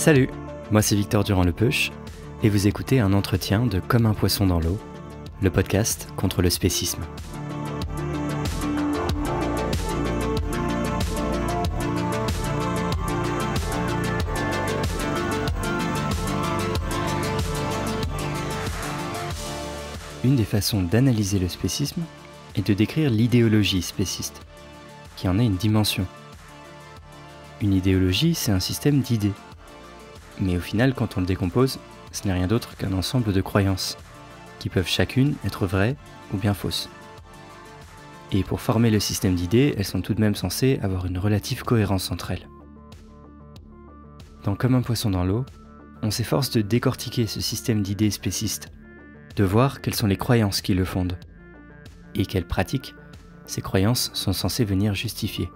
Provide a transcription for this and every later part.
Salut, moi c'est Victor Durand-Lepeuch et vous écoutez un entretien de Comme un poisson dans l'eau, le podcast contre le spécisme. Une des façons d'analyser le spécisme est de décrire l'idéologie spéciste, qui en est une dimension. Une idéologie, c'est un système d'idées. Mais au final, quand on le décompose, ce n'est rien d'autre qu'un ensemble de croyances, qui peuvent chacune être vraies ou bien fausses. Et pour former le système d'idées, elles sont tout de même censées avoir une relative cohérence entre elles. Dans Comme un poisson dans l'eau, on s'efforce de décortiquer ce système d'idées spécistes, de voir quelles sont les croyances qui le fondent, et quelles pratiques ces croyances sont censées venir justifier.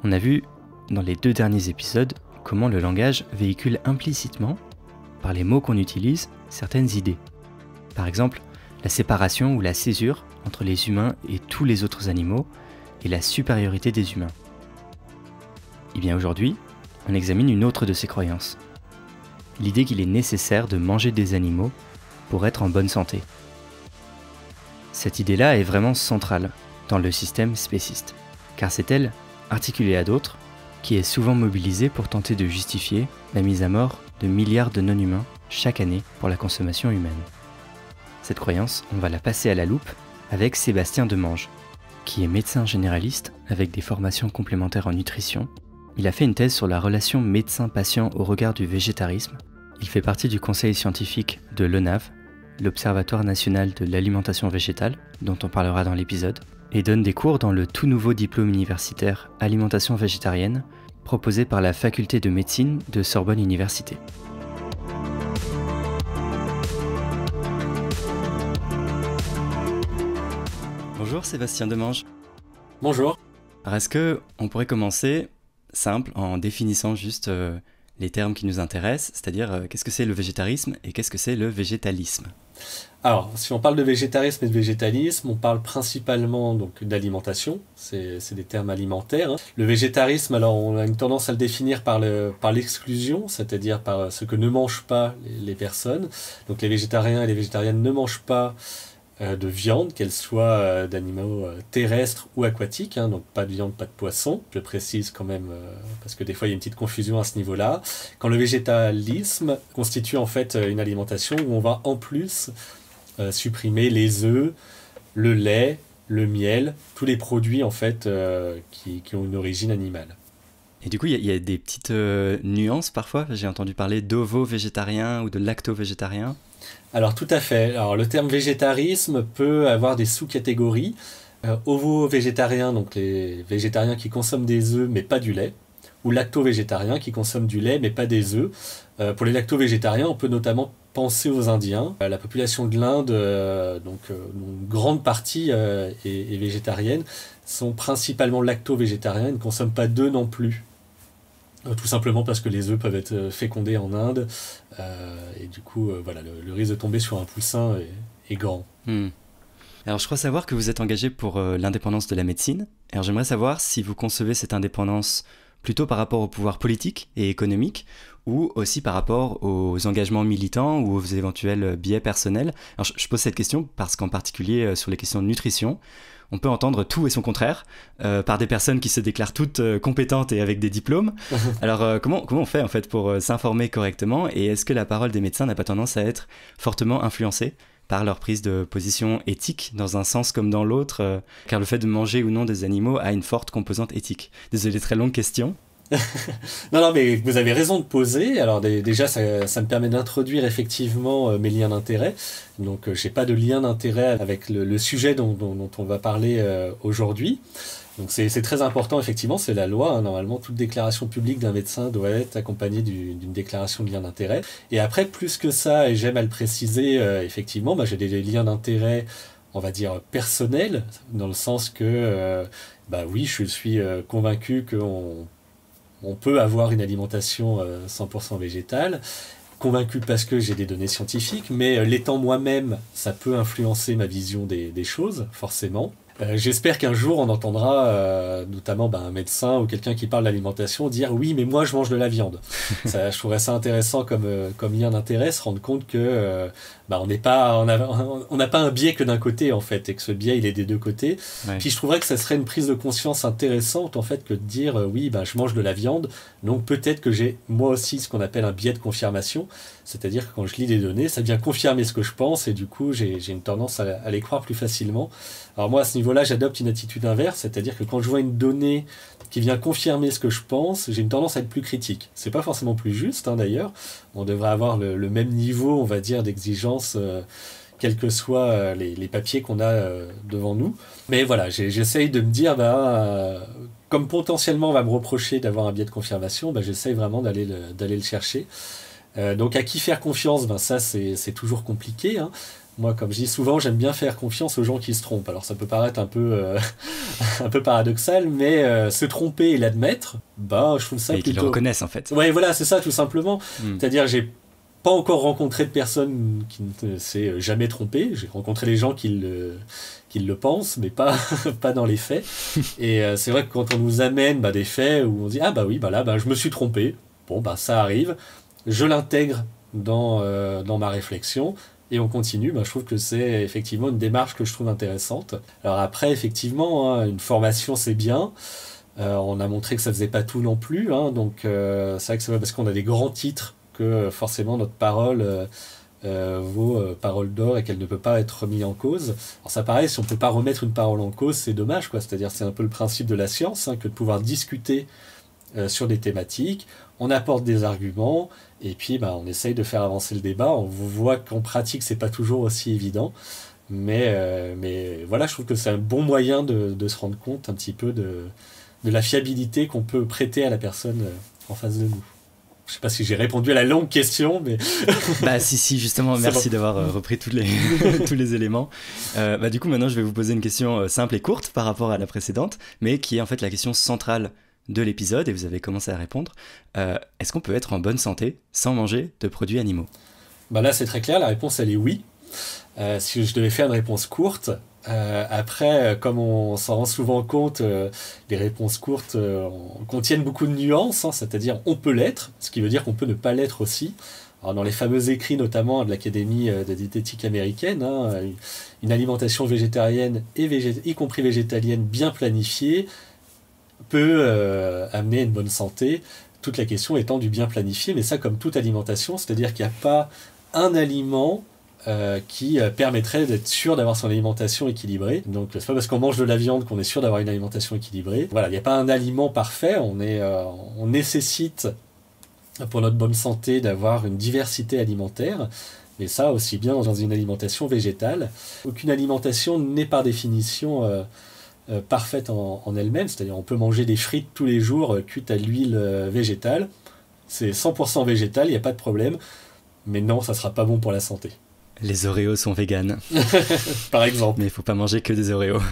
On a vu, dans les 2 derniers épisodes, comment le langage véhicule implicitement, par les mots qu'on utilise, certaines idées. Par exemple, la séparation ou la césure entre les humains et tous les autres animaux, et la supériorité des humains. Et bien aujourd'hui, on examine une autre de ces croyances. L'idée qu'il est nécessaire de manger des animaux pour être en bonne santé. Cette idée-là est vraiment centrale dans le système spéciste, car c'est elle, articulée à d'autres, qui est souvent mobilisée pour tenter de justifier la mise à mort de milliards de non-humains chaque année pour la consommation humaine. Cette croyance, on va la passer à la loupe avec Sébastien Demange, qui est médecin généraliste avec des formations complémentaires en nutrition. Il a fait une thèse sur la relation médecin-patient au regard du végétarisme. Il fait partie du conseil scientifique de l'ONAV, l'Observatoire national de l'alimentation végétale, dont on parlera dans l'épisode, et donne des cours dans le tout nouveau diplôme universitaire Alimentation végétarienne, proposé par la faculté de médecine de Sorbonne Université. Bonjour Sébastien Demange. Bonjour. Alors est-ce qu'on pourrait commencer simple en définissant juste les termes qui nous intéressent, c'est-à-dire qu'est-ce que c'est le végétarisme et qu'est-ce que c'est le végétalisme? Alors, si on parle de végétarisme et de végétalisme, on parle principalement donc d'alimentation, c'est des termes alimentaires. Le végétarisme, alors on a une tendance à le définir par l'exclusion, c'est-à-dire par ce que ne mangent pas les personnes. Donc les végétariens et les végétariennes ne mangent pas de viande, qu'elle soit d'animaux terrestres ou aquatiques, donc pas de viande, pas de poisson, je précise quand même, parce que des fois il y a une petite confusion à ce niveau-là. Quand le végétalisme constitue en fait une alimentation où on va en plus supprimer les œufs, le lait, le miel, tous les produits en fait qui ont une origine animale. Et du coup, il y a des petites nuances parfois. J'ai entendu parler d'ovo-végétarien ou de lacto-végétarien. Alors tout à fait. Alors le terme végétarisme peut avoir des sous-catégories. Ovo-végétarien, donc les végétariens qui consomment des œufs mais pas du lait, ou lacto-végétariens qui consomment du lait mais pas des œufs. Pour les lacto-végétariens, on peut notamment penser aux Indiens. La population de l'Inde, une grande partie est végétarienne, sont principalement lacto-végétariens et ne consomment pas d'œufs non plus. Tout simplement parce que les œufs peuvent être fécondés en Inde et du coup le risque de tomber sur un poussin est grand. Alors je crois savoir que vous êtes engagé pour l'indépendance de la médecine. Alors j'aimerais savoir si vous concevez cette indépendance plutôt par rapport au pouvoir politique et économique ou aussi par rapport aux engagements militants ou aux éventuels biais personnels. Alors je pose cette question parce qu'en particulier sur les questions de nutrition, on peut entendre tout et son contraire par des personnes qui se déclarent toutes compétentes et avec des diplômes. Alors comment on fait en fait pour s'informer correctement et est-ce que la parole des médecins n'a pas tendance à être fortement influencée par leur prise de position éthique dans un sens comme dans l'autre, car le fait de manger ou non des animaux a une forte composante éthique. Désolé, très longue question. Non, mais vous avez raison de poser. Alors déjà, ça me permet d'introduire effectivement mes liens d'intérêt. Donc, j'ai pas de lien d'intérêt avec le sujet dont on va parler aujourd'hui. Donc, c'est très important, effectivement, c'est la loi. Normalement, toute déclaration publique d'un médecin doit être accompagnée d'une déclaration de lien d'intérêt. Et après, plus que ça, et j'aime à le préciser, effectivement, j'ai des liens d'intérêt, on va dire, personnels, dans le sens que, oui, je suis convaincu qu'on peut avoir une alimentation 100% végétale, convaincu parce que j'ai des données scientifiques, mais l'étant moi-même, ça peut influencer ma vision des choses, forcément. J'espère qu'un jour on entendra notamment un médecin ou quelqu'un qui parle d'alimentation dire oui mais moi je mange de la viande. Ça, je trouverais ça intéressant comme lien d'intérêt, se rendre compte que on n'a pas un biais que d'un côté en fait et que ce biais il est des deux côtés. Ouais. Puis je trouverais que ça serait une prise de conscience intéressante en fait que de dire oui je mange de la viande donc peut-être que j'ai moi aussi ce qu'on appelle un biais de confirmation, c'est-à-dire que quand je lis des données ça vient confirmer ce que je pense et du coup j'ai une tendance à les croire plus facilement. Alors moi, à ce niveau-là, j'adopte une attitude inverse, c'est-à-dire que quand je vois une donnée qui vient confirmer ce que je pense, j'ai une tendance à être plus critique. C'est pas forcément plus juste, d'ailleurs. On devrait avoir le même niveau, on va dire, d'exigence, quels que soient les papiers qu'on a devant nous. Mais voilà, j'essaye de me dire, comme potentiellement on va me reprocher d'avoir un biais de confirmation, j'essaye vraiment d'aller le chercher. Donc à qui faire confiance, ça c'est toujours compliqué, hein. Moi, comme je dis souvent, j'aime bien faire confiance aux gens qui se trompent. Alors ça peut paraître un peu paradoxal, mais se tromper et l'admettre, je trouve ça et plutôt... qu'ils le reconnaissent en fait. Ouais, voilà, c'est ça tout simplement. C'est-à-dire, j'ai pas encore rencontré de personne qui ne s'est jamais trompée. J'ai rencontré des gens qui le pensent, mais pas dans les faits. Et c'est vrai que quand on nous amène des faits où on dit ah oui, là, je me suis trompé. Bon, ça arrive. Je l'intègre dans ma réflexion. Et on continue, je trouve que c'est effectivement une démarche que je trouve intéressante. Alors après, effectivement, une formation c'est bien. On a montré que ça faisait pas tout non plus. Donc c'est vrai que c'est pas parce qu'on a des grands titres que forcément notre parole vaut parole d'or et qu'elle ne peut pas être remise en cause. Alors ça pareil, si on peut pas remettre une parole en cause, c'est dommage, quoi. C'est-à-dire c'est un peu le principe de la science, que de pouvoir discuter sur des thématiques. On apporte des arguments et puis on essaye de faire avancer le débat. On voit qu'en pratique c'est pas toujours aussi évident, mais voilà, je trouve que c'est un bon moyen de se rendre compte un petit peu de la fiabilité qu'on peut prêter à la personne en face de nous. Je sais pas si j'ai répondu à la longue question, mais... si, justement, merci d'avoir repris tous les éléments. Du coup, maintenant, je vais vous poser une question simple et courte par rapport à la précédente, mais qui est en fait la question centrale de l'épisode, et vous avez commencé à répondre. Est-ce qu'on peut être en bonne santé sans manger de produits animaux ? Là, c'est très clair, la réponse, elle est oui. Si je devais faire une réponse courte, après, comme on s'en rend souvent compte, les réponses courtes contiennent beaucoup de nuances, c'est-à-dire on peut l'être, ce qui veut dire qu'on peut ne pas l'être aussi. Alors, dans les fameux écrits notamment de l'Académie de diététique américaine, une alimentation végétarienne y compris végétalienne bien planifiée peut amener une bonne santé, toute la question étant du bien planifié, mais ça comme toute alimentation, c'est-à-dire qu'il n'y a pas un aliment qui permettrait d'être sûr d'avoir son alimentation équilibrée. Donc c'est pas parce qu'on mange de la viande qu'on est sûr d'avoir une alimentation équilibrée. Voilà, il n'y a pas un aliment parfait, on nécessite pour notre bonne santé d'avoir une diversité alimentaire, mais ça aussi bien dans une alimentation végétale. Aucune alimentation n'est par définition parfaite en elle-même, c'est-à-dire on peut manger des frites tous les jours cuites à l'huile végétale, c'est 100% végétal, il n'y a pas de problème, mais non, ça sera pas bon pour la santé. Les Oreos sont véganes. Par exemple. Mais il ne faut pas manger que des Oreos.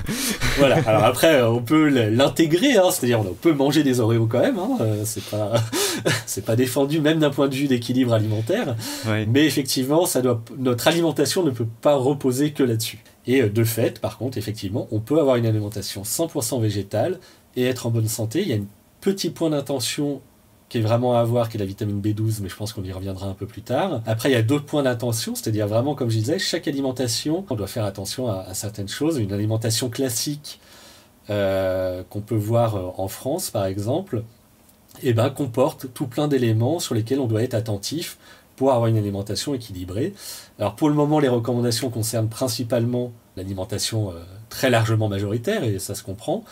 Voilà, alors après on peut l'intégrer, c'est-à-dire on peut manger des Oreos quand même, c'est pas défendu même d'un point de vue d'équilibre alimentaire, ouais. Mais effectivement notre alimentation ne peut pas reposer que là-dessus. Et de fait, par contre, effectivement, on peut avoir une alimentation 100% végétale et être en bonne santé. Il y a un petit point d'intention qui est vraiment à avoir, qui est la vitamine B12, mais je pense qu'on y reviendra un peu plus tard. Après, il y a d'autres points d'attention, c'est-à-dire vraiment, comme je disais, chaque alimentation, on doit faire attention à certaines choses. Une alimentation classique qu'on peut voir en France, par exemple, comporte tout plein d'éléments sur lesquels on doit être attentif pour avoir une alimentation équilibrée. Alors pour le moment, les recommandations concernent principalement l'alimentation très largement majoritaire, et ça se comprend.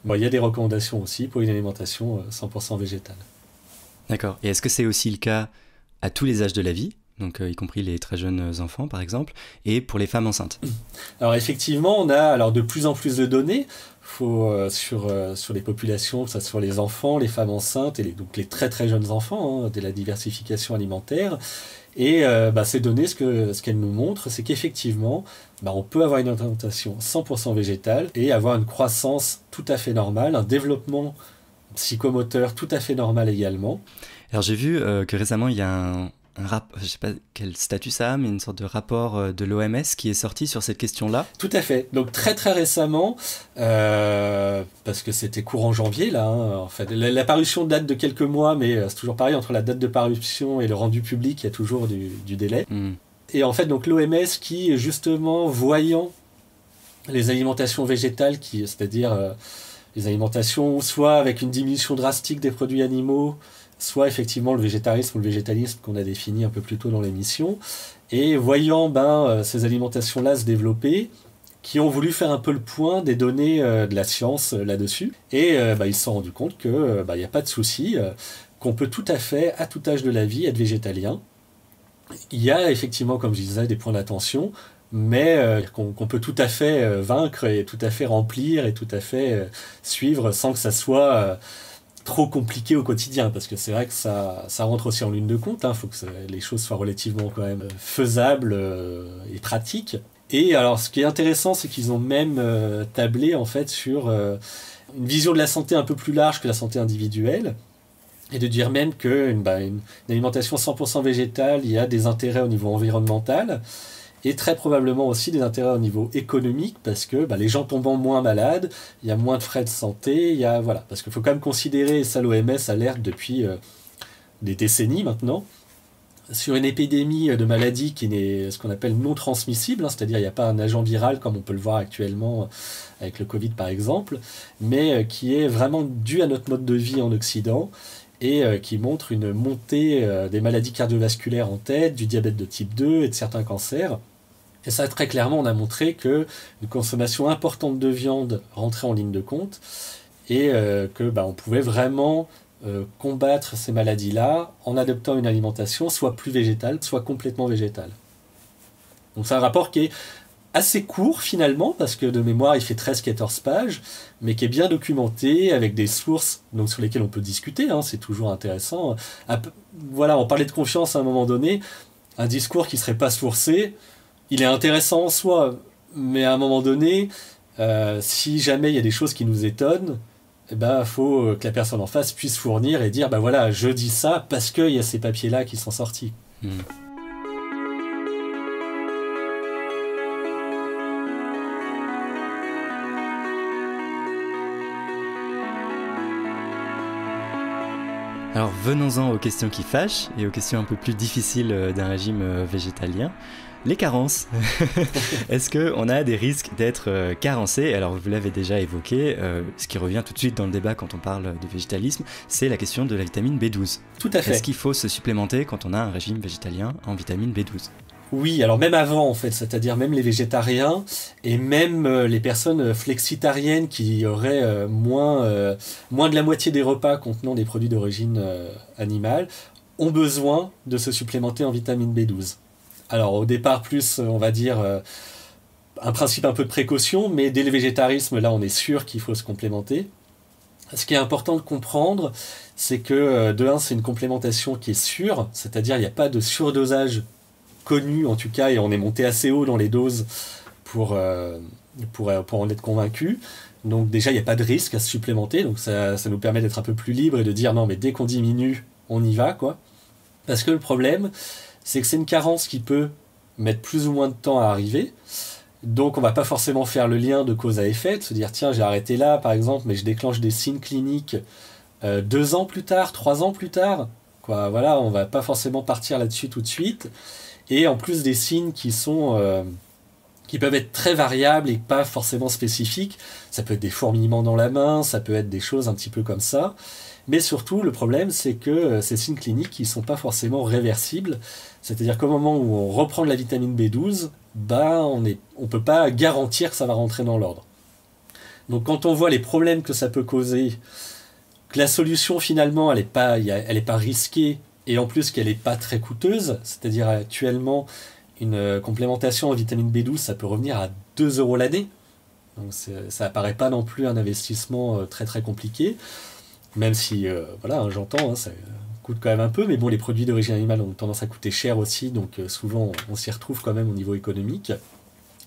Il y a des recommandations aussi pour une alimentation 100% végétale. D'accord. Et est-ce que c'est aussi le cas à tous les âges de la vie, donc y compris les très jeunes enfants par exemple, et pour les femmes enceintes ? Alors effectivement, on a de plus en plus de données sur les populations, que ce soit les enfants, les femmes enceintes et donc les très très jeunes enfants, de la diversification alimentaire. Et ces données, ce qu'elles nous montrent, c'est qu'effectivement, on peut avoir une alimentation 100% végétale et avoir une croissance tout à fait normale, un développement psychomoteur tout à fait normal également. Alors j'ai vu que récemment, il y a je sais pas quel statut ça a, mais une sorte de rapport de l'OMS qui est sorti sur cette question-là. Tout à fait. Donc très très récemment, parce que c'était courant janvier là, hein, en fait, la parution date de quelques mois, mais c'est toujours pareil, entre la date de parution et le rendu public, il y a toujours du délai. Et en fait, donc l'OMS qui, justement, voyant les alimentations végétales, c'est-à-dire les alimentations soit avec une diminution drastique des produits animaux, soit effectivement le végétarisme ou le végétalisme qu'on a défini un peu plus tôt dans l'émission, et voyant ces alimentations-là se développer, qui ont voulu faire un peu le point des données de la science là-dessus, et ils se sont rendus compte que y a pas de souci, qu'on peut tout à fait, à tout âge de la vie, être végétalien. Il y a effectivement, comme je disais, des points d'attention, mais qu'on peut tout à fait vaincre et tout à fait remplir et tout à fait suivre sans que ça soit trop compliqué au quotidien, parce que c'est vrai que ça rentre aussi en ligne de compte, hein. Faut que les choses soient relativement quand même faisables et pratiques. Et alors ce qui est intéressant, c'est qu'ils ont même tablé en fait sur une vision de la santé un peu plus large que la santé individuelle, et de dire même qu'une alimentation 100% végétale, il y a des intérêts au niveau environnemental, et très probablement aussi des intérêts au niveau économique, parce que les gens tombant moins malades, il y a moins de frais de santé, parce qu'il faut quand même considérer, et ça l'OMS alerte depuis des décennies maintenant, sur une épidémie de maladies qui est ce qu'on appelle non transmissible, hein, c'est-à-dire il n'y a pas un agent viral comme on peut le voir actuellement avec le Covid par exemple, mais qui est vraiment due à notre mode de vie en Occident, et qui montre une montée des maladies cardiovasculaires en tête, du diabète de type 2 et de certains cancers. Et ça, très clairement, on a montré qu'une consommation importante de viande rentrait en ligne de compte, et on pouvait vraiment combattre ces maladies-là en adoptant une alimentation soit plus végétale, soit complètement végétale. Donc c'est un rapport qui est assez court finalement, parce que de mémoire il fait 13-14 pages, mais qui est bien documenté, avec des sources donc, sur lesquelles on peut discuter, hein, c'est toujours intéressant. On parlait de confiance à un moment donné, un discours qui ne serait pas sourcé, il est intéressant en soi, mais à un moment donné, si jamais il y a des choses qui nous étonnent, faut que la personne en face puisse fournir et dire je dis ça parce qu'il y a ces papiers-là qui sont sortis. Alors venons-en aux questions qui fâchent et aux questions un peu plus difficiles d'un régime végétalien. Les carences. Est-ce qu'on a des risques d'être carencé ? Alors vous l'avez déjà évoqué, ce qui revient tout de suite dans le débat quand on parle de végétalisme, c'est la question de la vitamine B12. Tout à fait. Est-ce qu'il faut se supplémenter quand on a un régime végétalien en vitamine B12 ? Oui, alors même avant en fait, c'est-à-dire même les végétariens et même les personnes flexitariennes qui auraient moins de la moitié des repas contenant des produits d'origine animale ont besoin de se supplémenter en vitamine B12. Alors au départ plus, on va dire, un principe un peu de précaution, mais dès le végétarisme, là on est sûr qu'il faut se complémenter. Ce qui est important de comprendre, c'est que de un, c'est une complémentation qui est sûre, c'est-à-dire il n'y a pas de surdosage connu en tout cas, et on est monté assez haut dans les doses pour en être convaincu. Donc déjà, il n'y a pas de risque à se supplémenter, donc ça nous permet d'être un peu plus libre et de dire non, mais dès qu'on diminue, on y va, quoi. Parce que le problème, c'est que c'est une carence qui peut mettre plus ou moins de temps à arriver, donc on va pas forcément faire le lien de cause à effet, de se dire tiens, j'ai arrêté là, par exemple, mais je déclenche des signes cliniques 2 ans plus tard, 3 ans plus tard, quoi. Voilà, on va pas forcément partir là-dessus tout de suite. Et en plus des signes qui peuvent être très variables et pas forcément spécifiques. Ça peut être des fourmillements dans la main, ça peut être des choses un petit peu comme ça. Mais surtout, le problème, c'est que ces signes cliniques, ils sont pas forcément réversibles. C'est-à-dire qu'au moment où on reprend de la vitamine B12, on peut pas garantir que ça va rentrer dans l'ordre. Donc quand on voit les problèmes que ça peut causer, que la solution finalement, elle est pas risquée, et en plus qu'elle n'est pas très coûteuse, c'est-à-dire actuellement une complémentation en vitamine B12, ça peut revenir à 2 € l'année. Donc ça apparaît pas non plus un investissement très très compliqué, même si j'entends, ça coûte quand même un peu, mais bon, les produits d'origine animale ont tendance à coûter cher aussi, donc souvent on s'y retrouve quand même au niveau économique.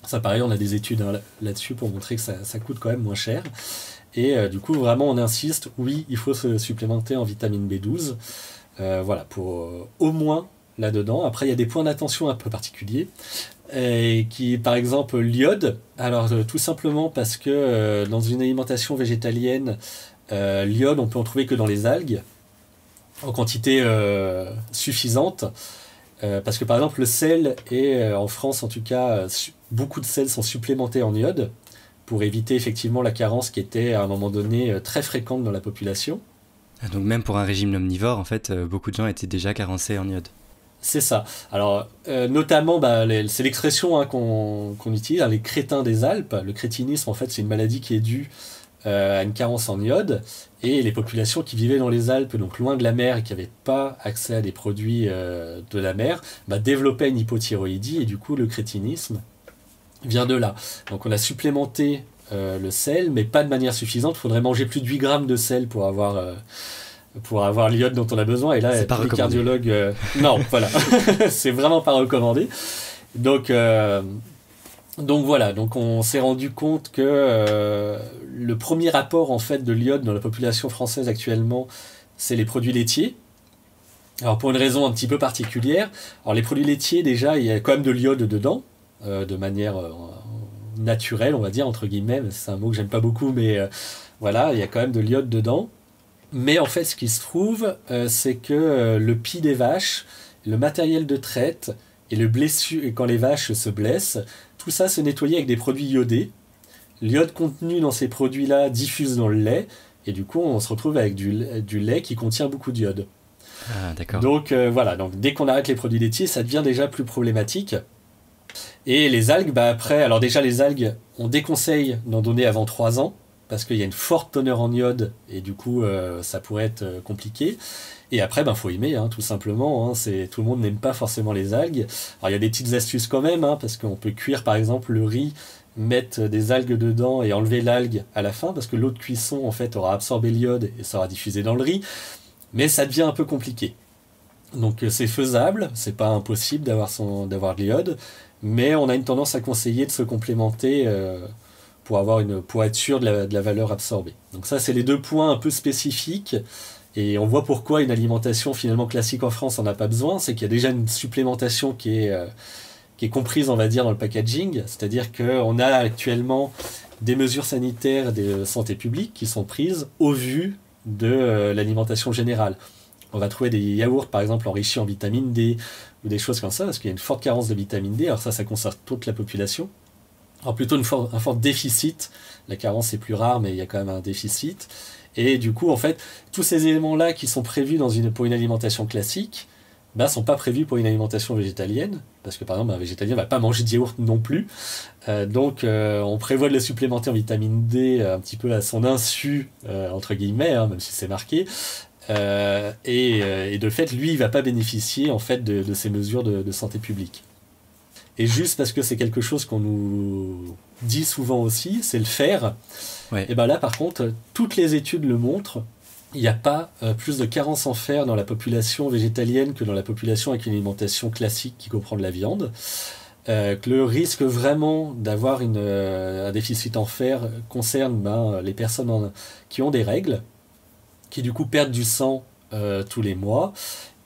Ça pareil, on a des études là-dessus pour montrer que ça coûte quand même moins cher. Et du coup vraiment on insiste, oui, il faut se supplémenter en vitamine B12. Pour au moins là-dedans. Après, il y a des points d'attention un peu particuliers. Et qui, par exemple, l'iode. Alors, tout simplement parce que dans une alimentation végétalienne, l'iode, on peut en trouver que dans les algues, en quantité suffisante. Parce que, par exemple, le sel est, en France en tout cas, beaucoup de sels sont supplémentés en iode pour éviter effectivement la carence qui était à un moment donné très fréquente dans la population. Donc même pour un régime omnivore, en fait, beaucoup de gens étaient déjà carencés en iode. C'est ça. Alors, notamment, c'est l'expression qu'on utilise, les crétins des Alpes. Le crétinisme, en fait, c'est une maladie qui est due à une carence en iode. Et les populations qui vivaient dans les Alpes, donc loin de la mer, et qui n'avaient pas accès à des produits de la mer, développaient une hypothyroïdie. Et du coup, le crétinisme vient de là. Donc, on a supplémenté le sel, mais pas de manière suffisante. Il faudrait manger plus de 8 grammes de sel pour avoir l'iode dont on a besoin. Et là, les cardiologues... non, voilà. C'est vraiment pas recommandé. Donc voilà. Donc on s'est rendu compte que le premier apport en fait, de l'iode dans la population française actuellement, c'est les produits laitiers. Alors pour une raison un petit peu particulière. Alors les produits laitiers, déjà, il y a quand même de l'iode dedans, de manière naturelle, on va dire, entre guillemets. C'est un mot que j'aime pas beaucoup, mais voilà, il y a quand même de l'iode dedans. Mais en fait, ce qui se trouve, c'est que le pis des vaches, le matériel de traite et et quand les vaches se blessent, tout ça se nettoyait avec des produits iodés. L'iode contenu dans ces produits-là diffuse dans le lait, et du coup, on se retrouve avec du lait qui contient beaucoup d'iode. Ah, d'accord. Donc voilà, donc, dès qu'on arrête les produits laitiers, ça devient déjà plus problématique. Et les algues, après, alors déjà les algues, on déconseille d'en donner avant 3 ans, parce qu'il y a une forte teneur en iode, et du coup, ça pourrait être compliqué. Et après, faut aimer, tout simplement. Tout le monde n'aime pas forcément les algues. Alors, il y a des petites astuces quand même, parce qu'on peut cuire, par exemple, le riz, mettre des algues dedans et enlever l'algue à la fin, parce que l'eau de cuisson, en fait, aura absorbé l'iode et ça aura diffusé dans le riz. Mais ça devient un peu compliqué. Donc, c'est faisable, c'est pas impossible d'avoir de l'iode, mais on a une tendance à conseiller de se complémenter pour être sûr de la valeur absorbée. Donc ça, c'est les 2 points un peu spécifiques, et on voit pourquoi une alimentation finalement classique en France n'en a pas besoin, c'est qu'il y a déjà une supplémentation qui est comprise, on va dire, dans le packaging, c'est-à-dire qu'on a actuellement des mesures sanitaires de santé publique qui sont prises au vu de l'alimentation générale. On va trouver des yaourts, par exemple, enrichis en vitamine D, ou des choses comme ça, parce qu'il y a une forte carence de vitamine D, alors ça concerne toute la population. Alors plutôt un fort déficit, la carence est plus rare, mais il y a quand même un déficit. Et du coup, en fait, tous ces éléments-là qui sont prévus pour une alimentation classique, sont pas prévus pour une alimentation végétalienne, parce que par exemple, un végétalien va pas manger de yaourt non plus. Donc on prévoit de le supplémenter en vitamine D un petit peu à son insu, entre guillemets, même si c'est marqué. Et de fait, lui, il va pas bénéficier en fait de ces mesures de santé publique. Et juste parce que c'est quelque chose qu'on nous dit souvent aussi, c'est le fer. Ouais. Et là, par contre, toutes les études le montrent. Il n'y a pas plus de carence en fer dans la population végétalienne que dans la population avec une alimentation classique qui comprend de la viande. Que le risque vraiment d'avoir un déficit en fer concerne les personnes qui ont des règles, qui du coup perdent du sang tous les mois,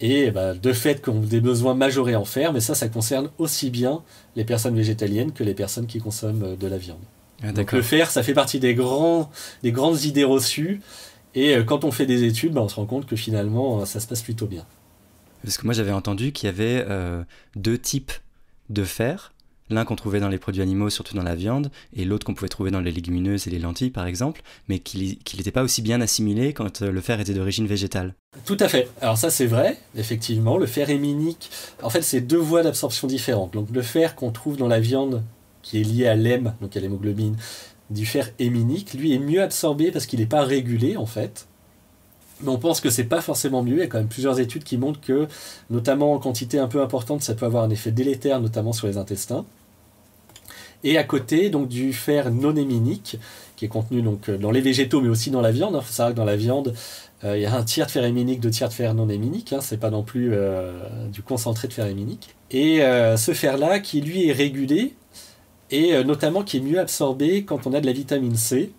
et de fait qui ont des besoins majorés en fer, mais ça concerne aussi bien les personnes végétaliennes que les personnes qui consomment de la viande. Ah, donc le fer, ça fait partie des grandes idées reçues, et quand on fait des études, on se rend compte que finalement ça se passe plutôt bien. Parce que moi j'avais entendu qu'il y avait 2 types de fer, l'un qu'on trouvait dans les produits animaux, surtout dans la viande, et l'autre qu'on pouvait trouver dans les légumineuses et les lentilles par exemple, mais qu'il n'était pas aussi bien assimilé quand le fer était d'origine végétale. Tout à fait. Alors ça c'est vrai, effectivement, le fer héminique, en fait c'est 2 voies d'absorption différentes. Donc le fer qu'on trouve dans la viande, qui est lié à l'hème, donc à l'hémoglobine, du fer héminique, lui est mieux absorbé parce qu'il n'est pas régulé en fait. Mais on pense que c'est pas forcément mieux. Il y a quand même plusieurs études qui montrent que, notamment en quantité un peu importante, ça peut avoir un effet délétère, notamment sur les intestins. Et à côté, donc, du fer non héminique, qui est contenu donc, dans les végétaux, mais aussi dans la viande. Il faut savoir que dans la viande, il y a 1 tiers de fer héminique, 2 tiers de fer non héminique. C'est pas non plus du concentré de fer héminique. Et ce fer-là, qui lui est régulé, et notamment qui est mieux absorbé quand on a de la vitamine C.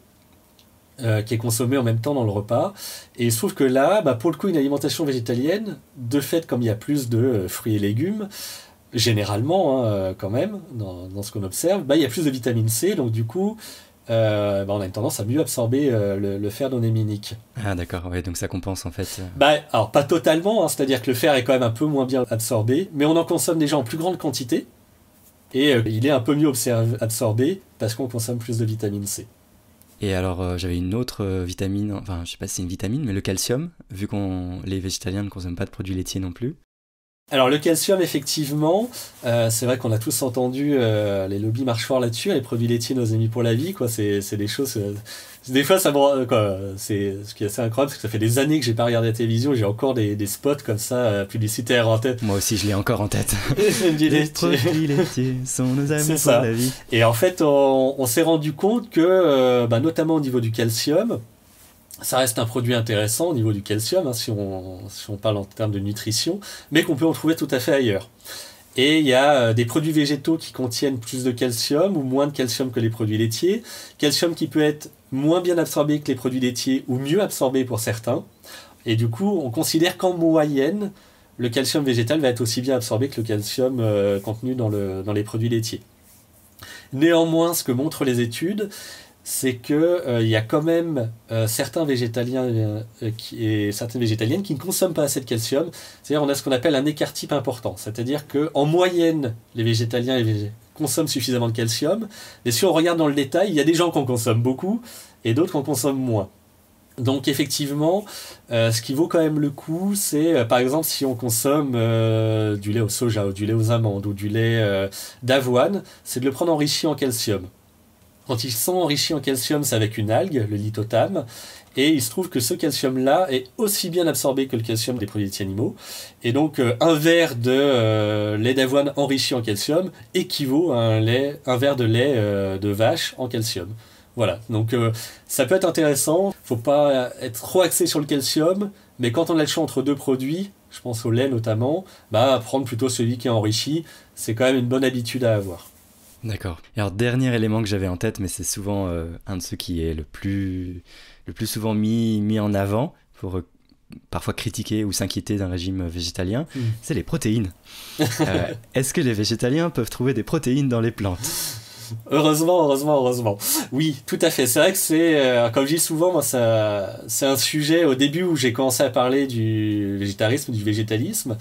qui est consommé en même temps dans le repas. Et il se trouve que là, pour le coup, une alimentation végétalienne, de fait, comme il y a plus de fruits et légumes, généralement, quand même, dans ce qu'on observe, il y a plus de vitamine C, donc du coup, on a une tendance à mieux absorber le fer non héminique. Ah d'accord, ouais, donc ça compense en fait. Alors pas totalement, c'est-à-dire que le fer est quand même un peu moins bien absorbé, mais on en consomme déjà en plus grande quantité, et il est un peu mieux absorbé parce qu'on consomme plus de vitamine C. Et alors, j'avais une autre vitamine, enfin, je sais pas si c'est une vitamine, mais le calcium, vu qu'on les végétaliens ne consomment pas de produits laitiers non plus. Alors le calcium, effectivement, c'est vrai qu'on a tous entendu les lobbies marchent fort là-dessus, les produits laitiers, nos amis pour la vie, quoi. C'est des choses... des fois, ça me quoi, c'est ce qui est assez incroyable, parce que ça fait des années que j'ai pas regardé la télévision, j'ai encore des spots comme ça, publicitaires en tête. Moi aussi, je l'ai encore en tête. Les produits laitiers sont nos amis pour la vie. Et en fait, on s'est rendu compte que, notamment au niveau du calcium, ça reste un produit intéressant au niveau du calcium, si on parle en termes de nutrition, mais qu'on peut en trouver tout à fait ailleurs. Et il y a des produits végétaux qui contiennent plus de calcium ou moins de calcium que les produits laitiers. Calcium qui peut être moins bien absorbé que les produits laitiers ou mieux absorbé pour certains. Et du coup, on considère qu'en moyenne, le calcium végétal va être aussi bien absorbé que le calcium contenu dans les produits laitiers. Néanmoins, ce que montrent les études, c'est qu'il y a quand même certains végétaliens et certaines végétaliennes qui ne consomment pas assez de calcium. C'est-à-dire on a ce qu'on appelle un écart type important. C'est-à-dire qu'en moyenne, les végétaliens consomment suffisamment de calcium. Mais si on regarde dans le détail, il y a des gens qui en consomment beaucoup et d'autres qui en consomment moins. Donc effectivement, ce qui vaut quand même le coup, c'est par exemple si on consomme du lait au soja ou du lait aux amandes ou du lait d'avoine, c'est de le prendre enrichi en calcium. Quand ils sont enrichis en calcium, c'est avec une algue, le lithotame, et il se trouve que ce calcium-là est aussi bien absorbé que le calcium des produits laitiers animaux. Et donc, un verre de lait d'avoine enrichi en calcium équivaut à un verre de lait de vache en calcium. Voilà, donc ça peut être intéressant, faut pas être trop axé sur le calcium, mais quand on a le choix entre deux produits, je pense au lait notamment, prendre plutôt celui qui est enrichi, c'est quand même une bonne habitude à avoir. D'accord. Et alors, dernier élément que j'avais en tête, mais c'est souvent un de ceux qui est le plus souvent mis en avant pour parfois critiquer ou s'inquiéter d'un régime végétalien, c'est les protéines. Est-ce que les végétaliens peuvent trouver des protéines dans les plantes ? Heureusement. Oui, tout à fait. C'est vrai que c'est, comme je dis souvent, moi, c'est un sujet au début où j'ai commencé à parler du végétarisme, du végétalisme.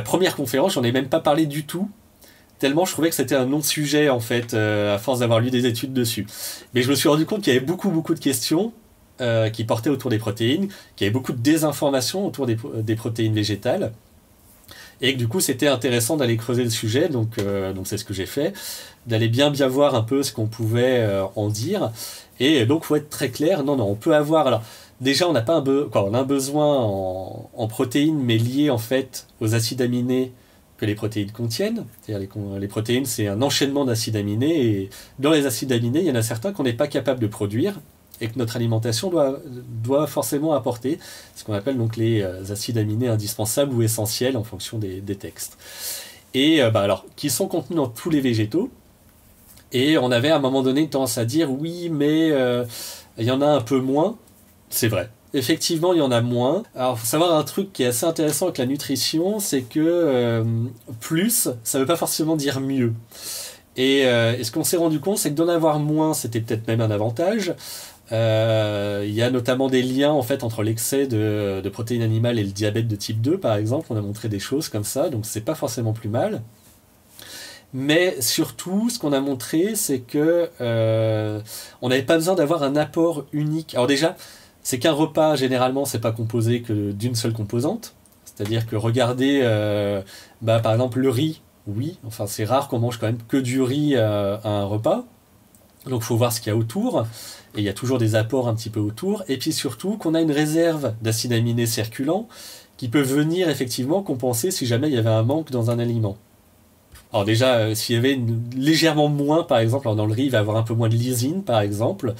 Première conférence, j'en ai même pas parlé du tout. Tellement je trouvais que c'était un non-sujet en fait, à force d'avoir lu des études dessus. Mais je me suis rendu compte qu'il y avait beaucoup de questions qui portaient autour des protéines, qu'il y avait beaucoup de désinformation autour des protéines végétales, et que du coup c'était intéressant d'aller creuser le sujet, donc c'est ce que j'ai fait, d'aller bien voir un peu ce qu'on pouvait en dire, et donc faut être très clair, non, on peut avoir... Alors, déjà on a un besoin en protéines, mais lié en fait aux acides aminés que les protéines contiennent. C'est-à-dire les protéines, c'est un enchaînement d'acides aminés, et dans les acides aminés, il y en a certains qu'on n'est pas capable de produire, et que notre alimentation doit forcément apporter, ce qu'on appelle donc les acides aminés indispensables ou essentiels en fonction des textes. Et qui sont contenus dans tous les végétaux, et on avait à un moment donné une tendance à dire oui, mais il y en a un peu moins. C'est vrai. Effectivement, il y en a moins. Alors, il faut savoir un truc qui est assez intéressant avec la nutrition, c'est que plus, ça ne veut pas forcément dire mieux. Et ce qu'on s'est rendu compte, c'est que d'en avoir moins, c'était peut-être même un avantage. Il y a notamment des liens en fait entre l'excès de protéines animales et le diabète de type 2, par exemple. On a montré des choses comme ça, donc c'est pas forcément plus mal. Mais surtout, ce qu'on a montré, c'est que on n'avait pas besoin d'avoir un apport unique. Alors déjà, c'est qu'un repas, généralement, c'est pas composé que d'une seule composante. C'est-à-dire que regardez, par exemple, le riz, oui, enfin c'est rare qu'on mange quand même que du riz à un repas. Donc il faut voir ce qu'il y a autour, et il y a toujours des apports un petit peu autour. Et puis surtout qu'on a une réserve d'acides aminés circulants qui peut venir effectivement compenser si jamais il y avait un manque dans un aliment. Alors déjà, s'il y avait légèrement moins, par exemple, dans le riz, il va avoir un peu moins de lysine, par exemple,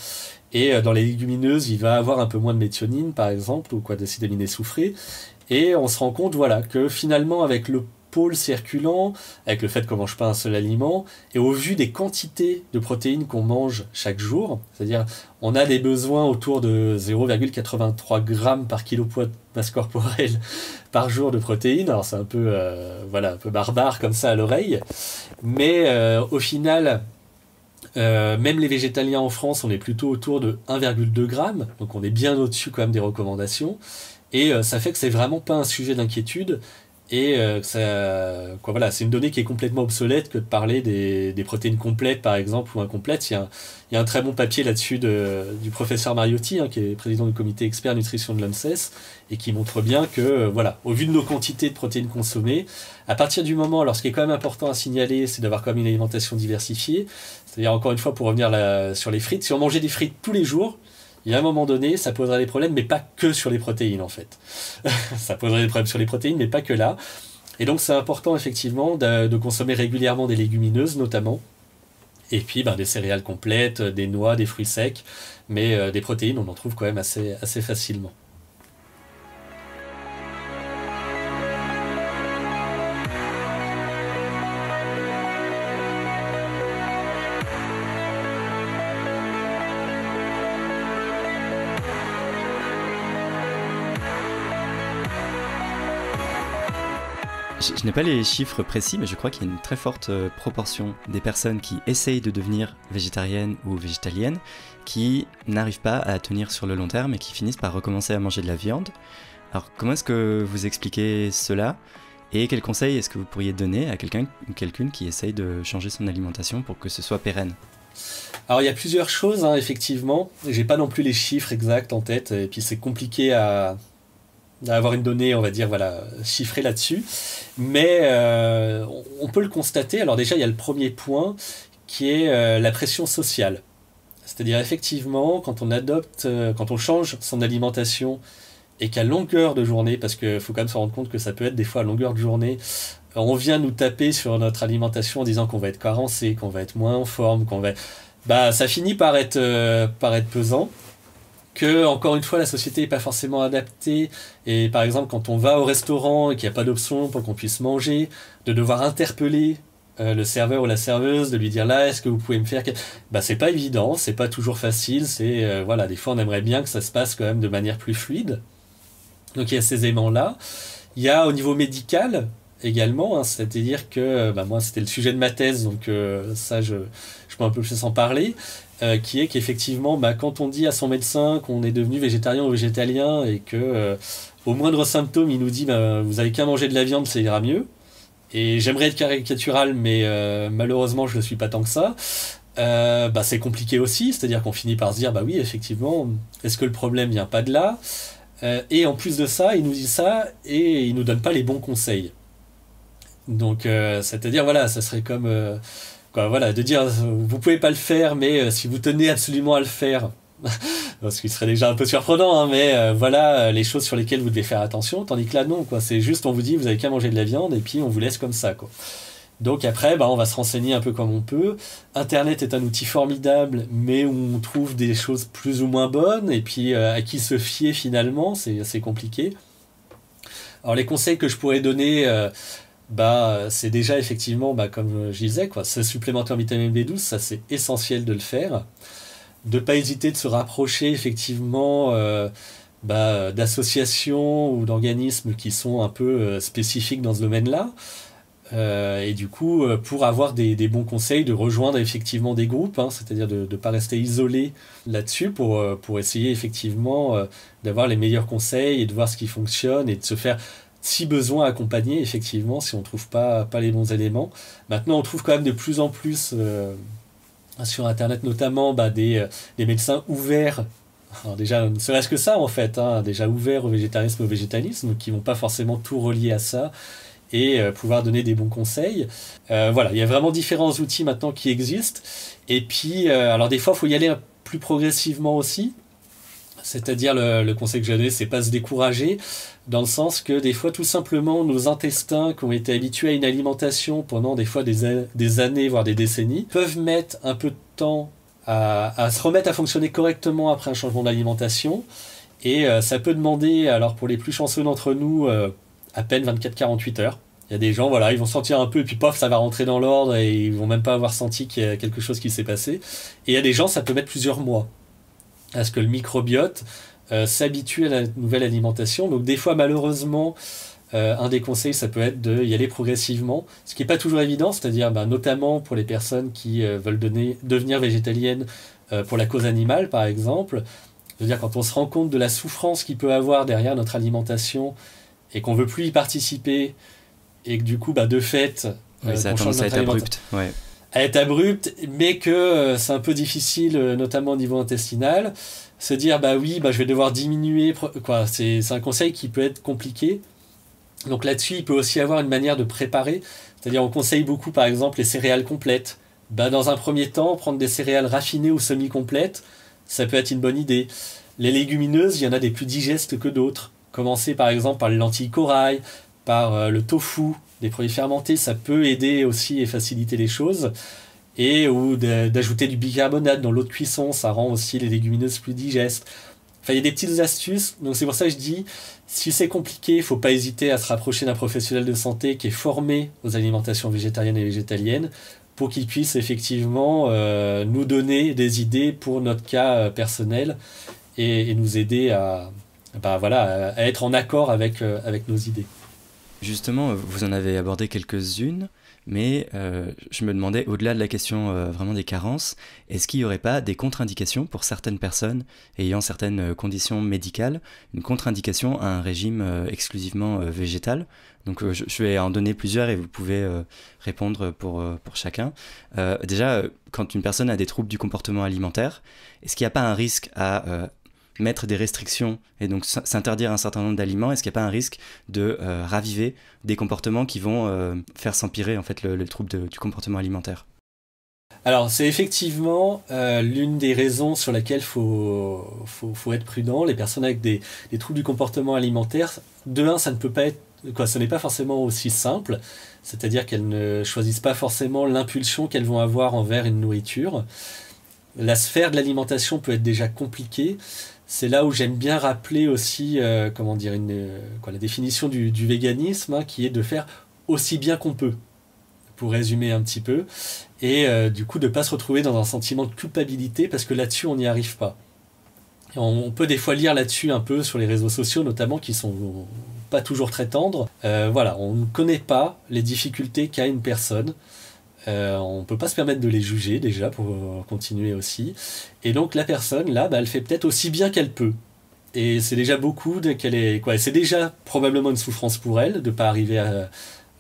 et dans les légumineuses, il va avoir un peu moins de méthionine, par exemple, ou d'acide aminé soufré, et on se rend compte, que finalement, avec le pôle circulant, avec le fait qu'on ne mange pas un seul aliment, et au vu des quantités de protéines qu'on mange chaque jour, c'est-à-dire on a des besoins autour de 0,83 grammes par kilo poids de masse corporelle par jour de protéines, alors c'est un peu, un peu barbare comme ça à l'oreille, mais au final... même les végétaliens en France, on est plutôt autour de 1,2 g, donc on est bien au-dessus quand même des recommandations, et ça fait que c'est vraiment pas un sujet d'inquiétude, et c'est une donnée qui est complètement obsolète que de parler des protéines complètes par exemple ou incomplètes. Il y a un très bon papier là-dessus du professeur Mariotti, qui est président du comité expert nutrition de l'ANSES, et qui montre bien que au vu de nos quantités de protéines consommées, à partir du moment, alors ce qui est quand même important à signaler, c'est d'avoir quand même une alimentation diversifiée, c'est-à-dire encore une fois pour revenir sur les frites, si on mangeait des frites tous les jours, il y a un moment donné, ça poserait des problèmes, mais pas que sur les protéines en fait. Ça poserait des problèmes sur les protéines, mais pas que là. Et donc c'est important effectivement de consommer régulièrement des légumineuses notamment, et puis des céréales complètes, des noix, des fruits secs, mais des protéines on en trouve quand même assez facilement. Je n'ai pas les chiffres précis, mais je crois qu'il y a une très forte proportion des personnes qui essayent de devenir végétariennes ou végétaliennes qui n'arrivent pas à tenir sur le long terme et qui finissent par recommencer à manger de la viande. Alors comment est-ce que vous expliquez cela et quels conseils est-ce que vous pourriez donner à quelqu'un ou quelqu'une qui essaye de changer son alimentation pour que ce soit pérenne ? Alors il y a plusieurs choses, effectivement. J'ai pas non plus les chiffres exacts en tête, et puis c'est compliqué à avoir une donnée, on va dire, chiffrée là-dessus. Mais on peut le constater. Alors déjà, il y a le premier point qui est la pression sociale. C'est-à-dire, effectivement, quand on change son alimentation et qu'à longueur de journée, parce qu'il faut quand même se rendre compte que ça peut être des fois à longueur de journée, on vient nous taper sur notre alimentation en disant qu'on va être carencé, qu'on va être moins en forme, ça finit par être pesant. Que, encore une fois, la société n'est pas forcément adaptée, et par exemple quand on va au restaurant et qu'il n'y a pas d'option pour qu'on puisse manger, de devoir interpeller le serveur ou la serveuse, de lui dire là, est-ce que vous pouvez me faire... c'est pas évident, c'est pas toujours facile, des fois on aimerait bien que ça se passe quand même de manière plus fluide. Donc il y a ces éléments-là. Il y a au niveau médical également, c'est-à-dire que moi c'était le sujet de ma thèse, donc ça je peux un peu plus en parler. Qui est qu'effectivement, quand on dit à son médecin qu'on est devenu végétarien ou végétalien et que au moindre symptôme, il nous dit vous avez qu'à manger de la viande, ça ira mieux. Et j'aimerais être caricatural, mais malheureusement, je ne le suis pas tant que ça. C'est compliqué aussi, c'est-à-dire qu'on finit par se dire oui, effectivement, est-ce que le problème vient pas de là ? Et en plus de ça, il nous dit ça et il nous donne pas les bons conseils. Donc, c'est-à-dire ça serait comme de dire vous pouvez pas le faire, mais si vous tenez absolument à le faire, ce qui serait déjà un peu surprenant, mais les choses sur lesquelles vous devez faire attention, tandis que là non, c'est juste on vous dit vous avez qu'à manger de la viande et puis on vous laisse comme ça, quoi. Donc après on va se renseigner un peu comme on peut. Internet est un outil formidable, mais où on trouve des choses plus ou moins bonnes, et puis à qui se fier finalement, c'est assez compliqué. Alors les conseils que je pourrais donner, c'est déjà effectivement, comme je disais, se supplémenter en vitamine B12, ça c'est essentiel de le faire. De ne pas hésiter de se rapprocher effectivement d'associations ou d'organismes qui sont un peu spécifiques dans ce domaine-là. Et du coup, pour avoir des bons conseils, de rejoindre effectivement des groupes, c'est-à-dire de ne pas rester isolé là-dessus pour essayer effectivement d'avoir les meilleurs conseils et de voir ce qui fonctionne et de se faire... si besoin accompagner, effectivement, si on ne trouve pas les bons éléments. Maintenant, on trouve quand même de plus en plus sur Internet notamment des médecins ouverts. Alors déjà, ne serait-ce que ça en fait, déjà ouverts au végétarisme et au végétalisme, qui ne vont pas forcément tout relier à ça et pouvoir donner des bons conseils. Il y a vraiment différents outils maintenant qui existent. Et puis, alors des fois, il faut y aller plus progressivement aussi. C'est-à-dire, le conseil que j'ai donné, c'est pas se décourager, dans le sens que des fois, tout simplement, nos intestins qui ont été habitués à une alimentation pendant des fois des années, voire des décennies, peuvent mettre un peu de temps à se remettre à fonctionner correctement après un changement d'alimentation. Et ça peut demander, alors pour les plus chanceux d'entre nous, à peine 24-48 heures. Il y a des gens, voilà, ils vont sentir un peu, et puis pof, ça va rentrer dans l'ordre, et ils vont même pas avoir senti qu'il y a quelque chose qui s'est passé. Et il y a des gens, ça peut mettre plusieurs mois à ce que le microbiote s'habitue à la nouvelle alimentation. Donc des fois, malheureusement, un des conseils, ça peut être d'y aller progressivement, ce qui n'est pas toujours évident, c'est-à-dire notamment pour les personnes qui veulent devenir végétaliennes pour la cause animale, par exemple. C'est-à-dire quand on se rend compte de la souffrance qu'il peut avoir derrière notre alimentation et qu'on ne veut plus y participer, et que du coup, de fait, ça a tendance à être abrupt. Ouais. À être abrupte, mais que c'est un peu difficile, notamment au niveau intestinal. Se dire, oui, je vais devoir diminuer, quoi. C'est un conseil qui peut être compliqué. Donc là-dessus, il peut aussi avoir une manière de préparer. C'est-à-dire, on conseille beaucoup, par exemple, les céréales complètes. Dans un premier temps, prendre des céréales raffinées ou semi-complètes, ça peut être une bonne idée. Les légumineuses, il y en a des plus digestes que d'autres. Commencer, par exemple, par les lentilles corail, par le tofu, des produits fermentés, ça peut aider aussi et faciliter les choses. Ou d'ajouter du bicarbonate dans l'eau de cuisson, ça rend aussi les légumineuses plus digestes. Enfin, il y a des petites astuces, donc c'est pour ça que je dis, si c'est compliqué, il ne faut pas hésiter à se rapprocher d'un professionnel de santé qui est formé aux alimentations végétariennes et végétaliennes, pour qu'il puisse effectivement nous donner des idées pour notre cas personnel et nous aider à être en accord avec nos idées. Justement, vous en avez abordé quelques-unes, mais je me demandais, au-delà de la question vraiment des carences, est-ce qu'il n'y aurait pas des contre-indications pour certaines personnes ayant certaines conditions médicales, une contre-indication à un régime exclusivement végétal? Donc je vais en donner plusieurs et vous pouvez répondre pour chacun. Déjà, quand une personne a des troubles du comportement alimentaire, est-ce qu'il n'y a pas un risque à mettre des restrictions et donc s'interdire un certain nombre d'aliments? Est-ce qu'il n'y a pas un risque de raviver des comportements qui vont faire s'empirer en fait le trouble du comportement alimentaire? Alors c'est effectivement l'une des raisons sur laquelle faut être prudent. Les personnes avec des troubles du comportement alimentaire, de un, ça ne peut pas être ce n'est pas forcément aussi simple, c'est-à-dire qu'elles ne choisissent pas forcément l'impulsion qu'elles vont avoir envers une nourriture. La sphère de l'alimentation peut être déjà compliquée. C'est là où j'aime bien rappeler aussi la définition du véganisme, qui est de faire aussi bien qu'on peut, pour résumer un petit peu, et du coup de ne pas se retrouver dans un sentiment de culpabilité, parce que là-dessus on n'y arrive pas. Et on peut des fois lire là-dessus un peu sur les réseaux sociaux notamment, qui sont pas toujours très tendres. On ne connaît pas les difficultés qu'a une personne. On ne peut pas se permettre de les juger déjà pour continuer aussi. Et donc la personne là, elle fait peut-être aussi bien qu'elle peut. Et c'est déjà beaucoup c'est déjà probablement une souffrance pour elle de ne pas arriver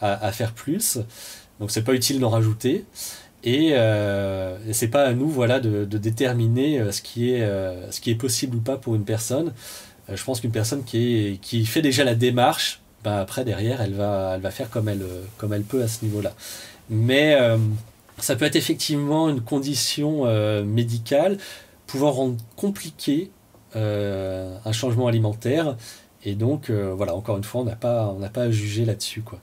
à faire plus. Donc c'est pas utile d'en rajouter. Et c'est pas à nous de déterminer ce qui est possible ou pas pour une personne. Je pense qu'une personne qui fait déjà la démarche, après derrière elle va faire comme elle peut à ce niveau-là. Mais ça peut être effectivement une condition médicale pouvant rendre compliqué un changement alimentaire. Et donc, encore une fois, on n'a pas à juger là-dessus, quoi.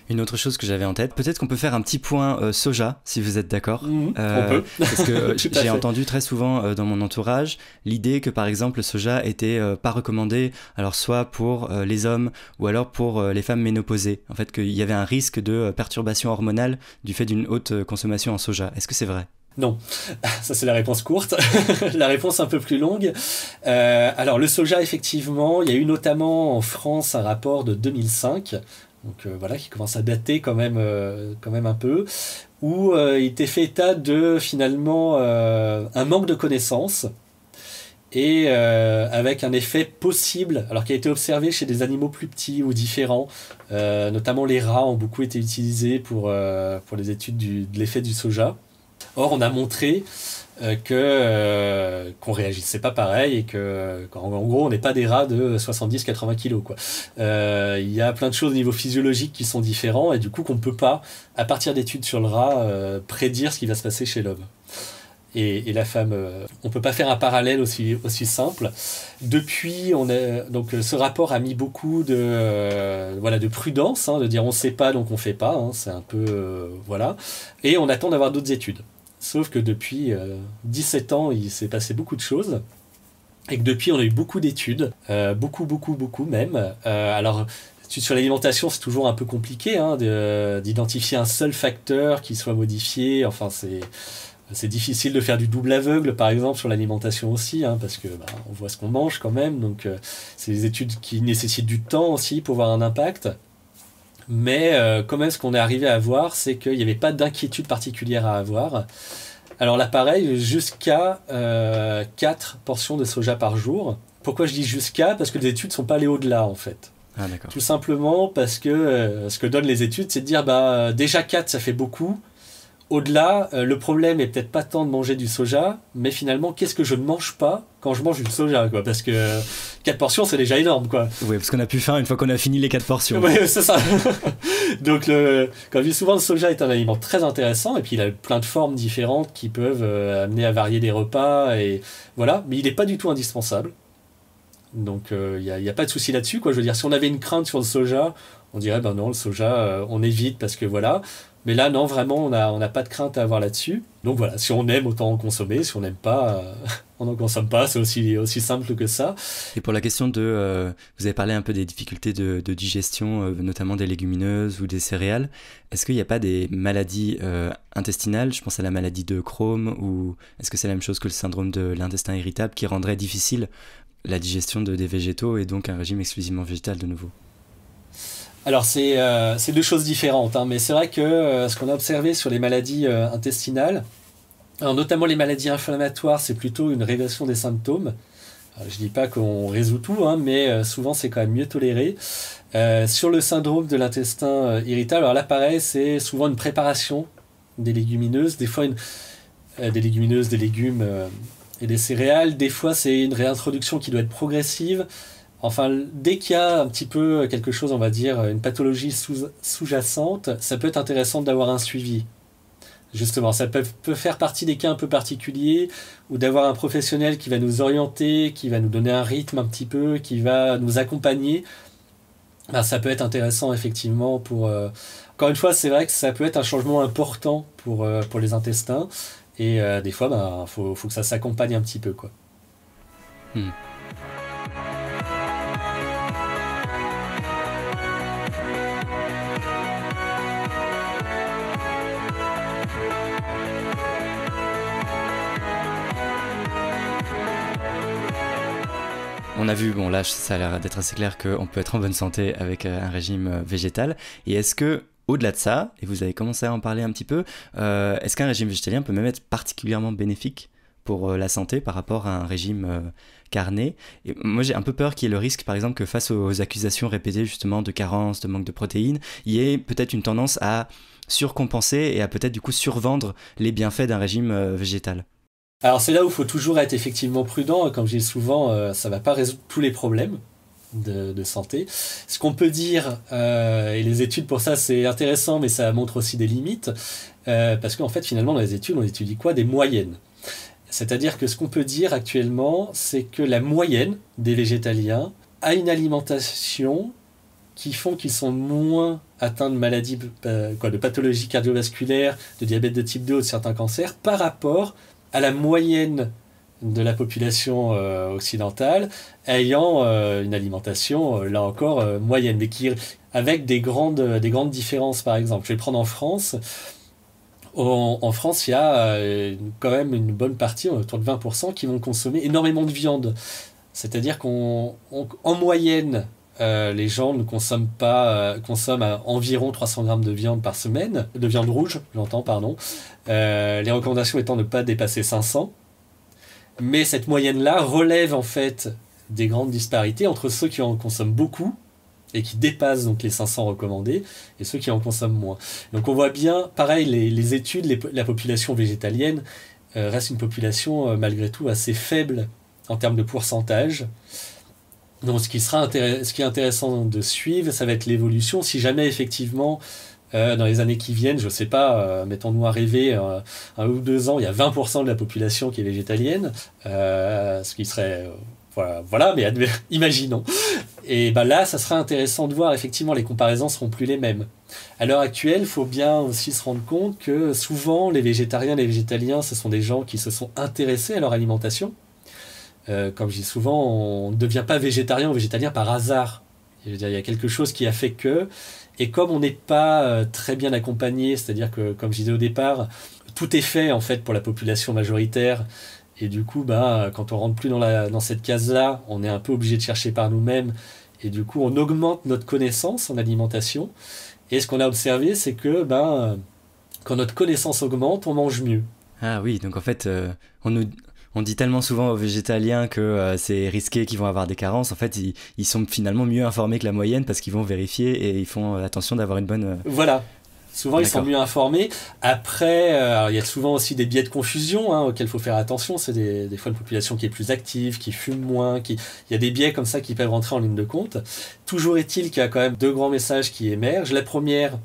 Une autre chose que j'avais en tête, peut-être qu'on peut faire un petit point soja, si vous êtes d'accord. On peut. Parce que j'ai entendu très souvent dans mon entourage l'idée que par exemple le soja était pas recommandé, alors soit pour les hommes ou alors pour les femmes ménopausées. En fait, qu'il y avait un risque de perturbation hormonale du fait d'une haute consommation en soja. Est-ce que c'est vrai ? Non, ça c'est la réponse courte. La réponse un peu plus longue. Alors le soja, effectivement, il y a eu notamment en France un rapport de 2005, donc qui commence à dater quand même un peu, où il était fait état de finalement un manque de connaissances et avec un effet possible, alors qui a été observé chez des animaux plus petits ou différents, notamment les rats ont beaucoup été utilisés pour les études de l'effet du soja. Or, on a montré qu'on réagissait pas pareil et qu'en gros, on n'est pas des rats de 70-80 kilos, quoi. Il y a plein de choses au niveau physiologique qui sont différents et du coup qu'on ne peut pas, à partir d'études sur le rat, prédire ce qui va se passer chez l'homme. Et la femme, on peut pas faire un parallèle aussi simple. Depuis, donc ce rapport a mis beaucoup de prudence, de dire on sait pas donc on fait pas, c'est un peu et on attend d'avoir d'autres études. Sauf que depuis 17 ans, il s'est passé beaucoup de choses. Et que depuis, on a eu beaucoup d'études, beaucoup même. Alors, L'étude sur l'alimentation, c'est toujours un peu compliqué hein, d'identifier un seul facteur qui soit modifié. Enfin, c'est difficile de faire du double aveugle, par exemple, sur l'alimentation aussi, hein, parce que on voit ce qu'on mange quand même. Donc, c'est des études qui nécessitent du temps aussi pour avoir un impact. Mais quand même, ce qu'on est arrivé à voir, c'est qu'il n'y avait pas d'inquiétude particulière à avoir. Alors là, pareil, jusqu'à 4 portions de soja par jour. Pourquoi je dis jusqu'à? Parce que les études ne sont pas allées au-delà, en fait. Ah, d'accord. Tout simplement parce que ce que donnent les études, c'est de dire déjà 4, ça fait beaucoup. Au-delà, le problème est peut-être pas tant de manger du soja, mais finalement, qu'est-ce que je ne mange pas quand je mange du soja, quoi? Parce que 4 portions, c'est déjà énorme, quoi. Oui, parce qu'on a plus faim une fois qu'on a fini les 4 portions. Oui, c'est ça. Donc, comme je dis souvent, le soja est un aliment très intéressant, et puis il a plein de formes différentes qui peuvent amener à varier les repas, et voilà. Mais il n'est pas du tout indispensable. Donc, il n'y a pas de souci là-dessus, quoi. Je veux dire, si on avait une crainte sur le soja, on dirait, non, le soja, on évite parce que voilà. Mais là, non, vraiment, on n'a pas de crainte à avoir là-dessus. Donc voilà, si on aime, autant en consommer. Si on n'aime pas, on n'en consomme pas. C'est aussi simple que ça. Et pour la question vous avez parlé un peu des difficultés de digestion, notamment des légumineuses ou des céréales. Est-ce qu'il n'y a pas des maladies intestinales? Je pense à la maladie de Crohn, ou est-ce que c'est la même chose que le syndrome de l'intestin irritable qui rendrait difficile la digestion des végétaux et donc un régime exclusivement végétal de nouveau? Alors c'est deux choses différentes, hein, mais c'est vrai que ce qu'on a observé sur les maladies intestinales, alors notamment les maladies inflammatoires, c'est plutôt une réversion des symptômes. Alors, je dis pas qu'on résout tout, hein, mais souvent c'est quand même mieux toléré. Sur le syndrome de l'intestin irritable, alors là pareil, c'est souvent une préparation des légumineuses, des fois des légumineuses, des légumes et des céréales, des fois c'est une réintroduction qui doit être progressive. Enfin, dès qu'il y a un petit peu quelque chose, on va dire, une pathologie sous-jacente, ça peut être intéressant d'avoir un suivi. Justement, ça peut faire partie des cas un peu particuliers, ou d'avoir un professionnel qui va nous orienter, qui va nous donner un rythme un petit peu, qui va nous accompagner. Ça peut être intéressant, effectivement, pour... Encore une fois, c'est vrai que ça peut être un changement important pour les intestins, et des fois, faut que ça s'accompagne un petit peu, quoi. On a vu, bon là ça a l'air d'être assez clair qu'on peut être en bonne santé avec un régime végétal. Et est-ce que, au-delà de ça, et vous avez commencé à en parler un petit peu, est-ce qu'un régime végétalien peut même être particulièrement bénéfique pour la santé par rapport à un régime carné? Et moi j'ai un peu peur qu'il y ait le risque, par exemple, que face aux accusations répétées justement de carence, de manque de protéines, il y ait peut-être une tendance à surcompenser et à peut-être du coup survendre les bienfaits d'un régime végétal. Alors c'est là où il faut toujours être effectivement prudent. Comme je dis souvent, ça ne va pas résoudre tous les problèmes de santé. Ce qu'on peut dire, et les études pour ça c'est intéressant, mais ça montre aussi des limites, parce qu'en fait finalement dans les études on étudie quoi? Des moyennes. C'est-à-dire que ce qu'on peut dire actuellement, c'est que la moyenne des végétaliens a une alimentation qui font qu'ils sont moins atteints de maladies, de pathologies cardiovasculaires, de diabète de type 2 ou de certains cancers, par rapport à la moyenne de la population occidentale, ayant une alimentation, là encore, moyenne, mais avec des grandes différences, par exemple. Je vais prendre en France. En France, il y a quand même une bonne partie, autour de 20%, qui vont consommer énormément de viande. C'est-à-dire qu'en moyenne, les gens ne consomment environ 300 grammes de viande par semaine, de viande rouge, j'entends, pardon. Les recommandations étant de ne pas dépasser 500. Mais cette moyenne-là relève en fait des grandes disparités entre ceux qui en consomment beaucoup et qui dépassent donc les 500 recommandés et ceux qui en consomment moins. Donc on voit bien, pareil, les études, la population végétalienne reste une population malgré tout assez faible en termes de pourcentage. Donc ce qui est intéressant de suivre, ça va être l'évolution. Si jamais effectivement, dans les années qui viennent, je ne sais pas, mettons-nous à rêver, 1 ou 2 ans, il y a 20% de la population qui est végétalienne, ce qui serait... voilà, mais imaginons. Et là, ça sera intéressant de voir, effectivement, les comparaisons ne seront plus les mêmes. À l'heure actuelle, il faut bien aussi se rendre compte que souvent, les végétariens, les végétaliens, ce sont des gens qui se sont intéressés à leur alimentation. Comme je dis souvent, on ne devient pas végétarien ou végétalien par hasard. Je veux dire, il y a quelque chose qui a fait que, et comme on n'est pas très bien accompagné, c'est-à-dire que, comme je disais au départ, tout est fait en fait pour la population majoritaire, et du coup, quand on rentre plus dans cette case-là, on est un peu obligé de chercher par nous-mêmes, et du coup, on augmente notre connaissance en alimentation. Et ce qu'on a observé, c'est que quand notre connaissance augmente, on mange mieux. Ah oui, donc en fait, on dit tellement souvent aux végétaliens que c'est risqué, qu'ils vont avoir des carences. En fait, ils sont finalement mieux informés que la moyenne parce qu'ils vont vérifier et ils font attention d'avoir une bonne... Voilà. Souvent, ils sont D'accord. mieux informés. Après, il y a souvent aussi des biais de confusion auxquels il faut faire attention. C'est des fois une population qui est plus active, qui fume moins. Il y a des biais comme ça qui peuvent rentrer en ligne de compte. Toujours est-il qu'il y a quand même deux grands messages qui émergent. La première,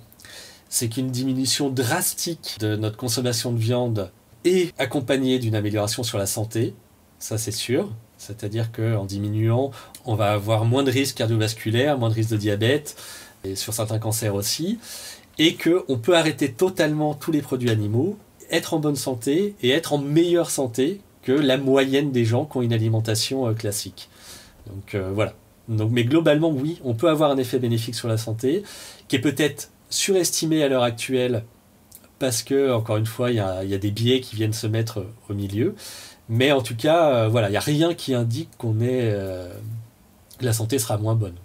c'est qu'une diminution drastique de notre consommation de viande est accompagnée d'une amélioration sur la santé. Ça, c'est sûr. C'est-à-dire qu'en diminuant, on va avoir moins de risques cardiovasculaires, moins de risques de diabète, et sur certains cancers aussi. Et qu'on peut arrêter totalement tous les produits animaux, être en bonne santé et être en meilleure santé que la moyenne des gens qui ont une alimentation classique. Donc voilà. Mais globalement, oui, on peut avoir un effet bénéfique sur la santé, qui est peut-être surestimé à l'heure actuelle, parce que, encore une fois, il y a des biais qui viennent se mettre au milieu. Mais en tout cas, voilà, il n'y a rien qui indique que la santé sera moins bonne.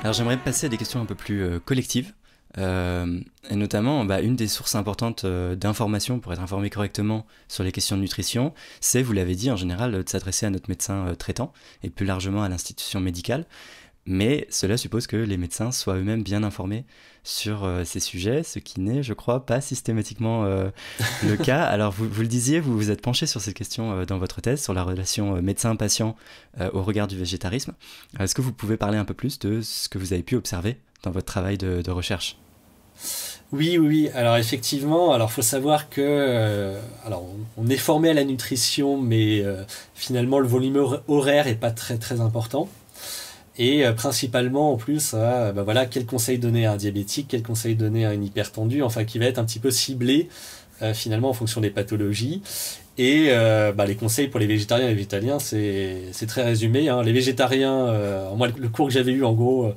Alors j'aimerais passer à des questions un peu plus collectives. Et notamment, une des sources importantes d'information pour être informé correctement sur les questions de nutrition, c'est, vous l'avez dit, en général, de s'adresser à notre médecin traitant et plus largement à l'institution médicale. Mais cela suppose que les médecins soient eux-mêmes bien informés sur ces sujets, ce qui n'est, je crois, pas systématiquement le cas. Alors, vous le disiez, vous vous êtes penché sur cette question dans votre thèse, sur la relation médecin-patient au regard du végétarisme. Est-ce que vous pouvez parler un peu plus de ce que vous avez pu observer dans votre travail de recherche ? Oui. Alors effectivement, faut savoir que on est formé à la nutrition, mais finalement le volume horaire est pas très très important. Et principalement en plus, quel conseil donner à un diabétique, quel conseil donner à une hypertendue, qui va être un petit peu ciblé finalement en fonction des pathologies. Et les conseils pour les végétariens et les végétaliens, c'est très résumé. Les végétariens, moi le cours que j'avais eu en gros,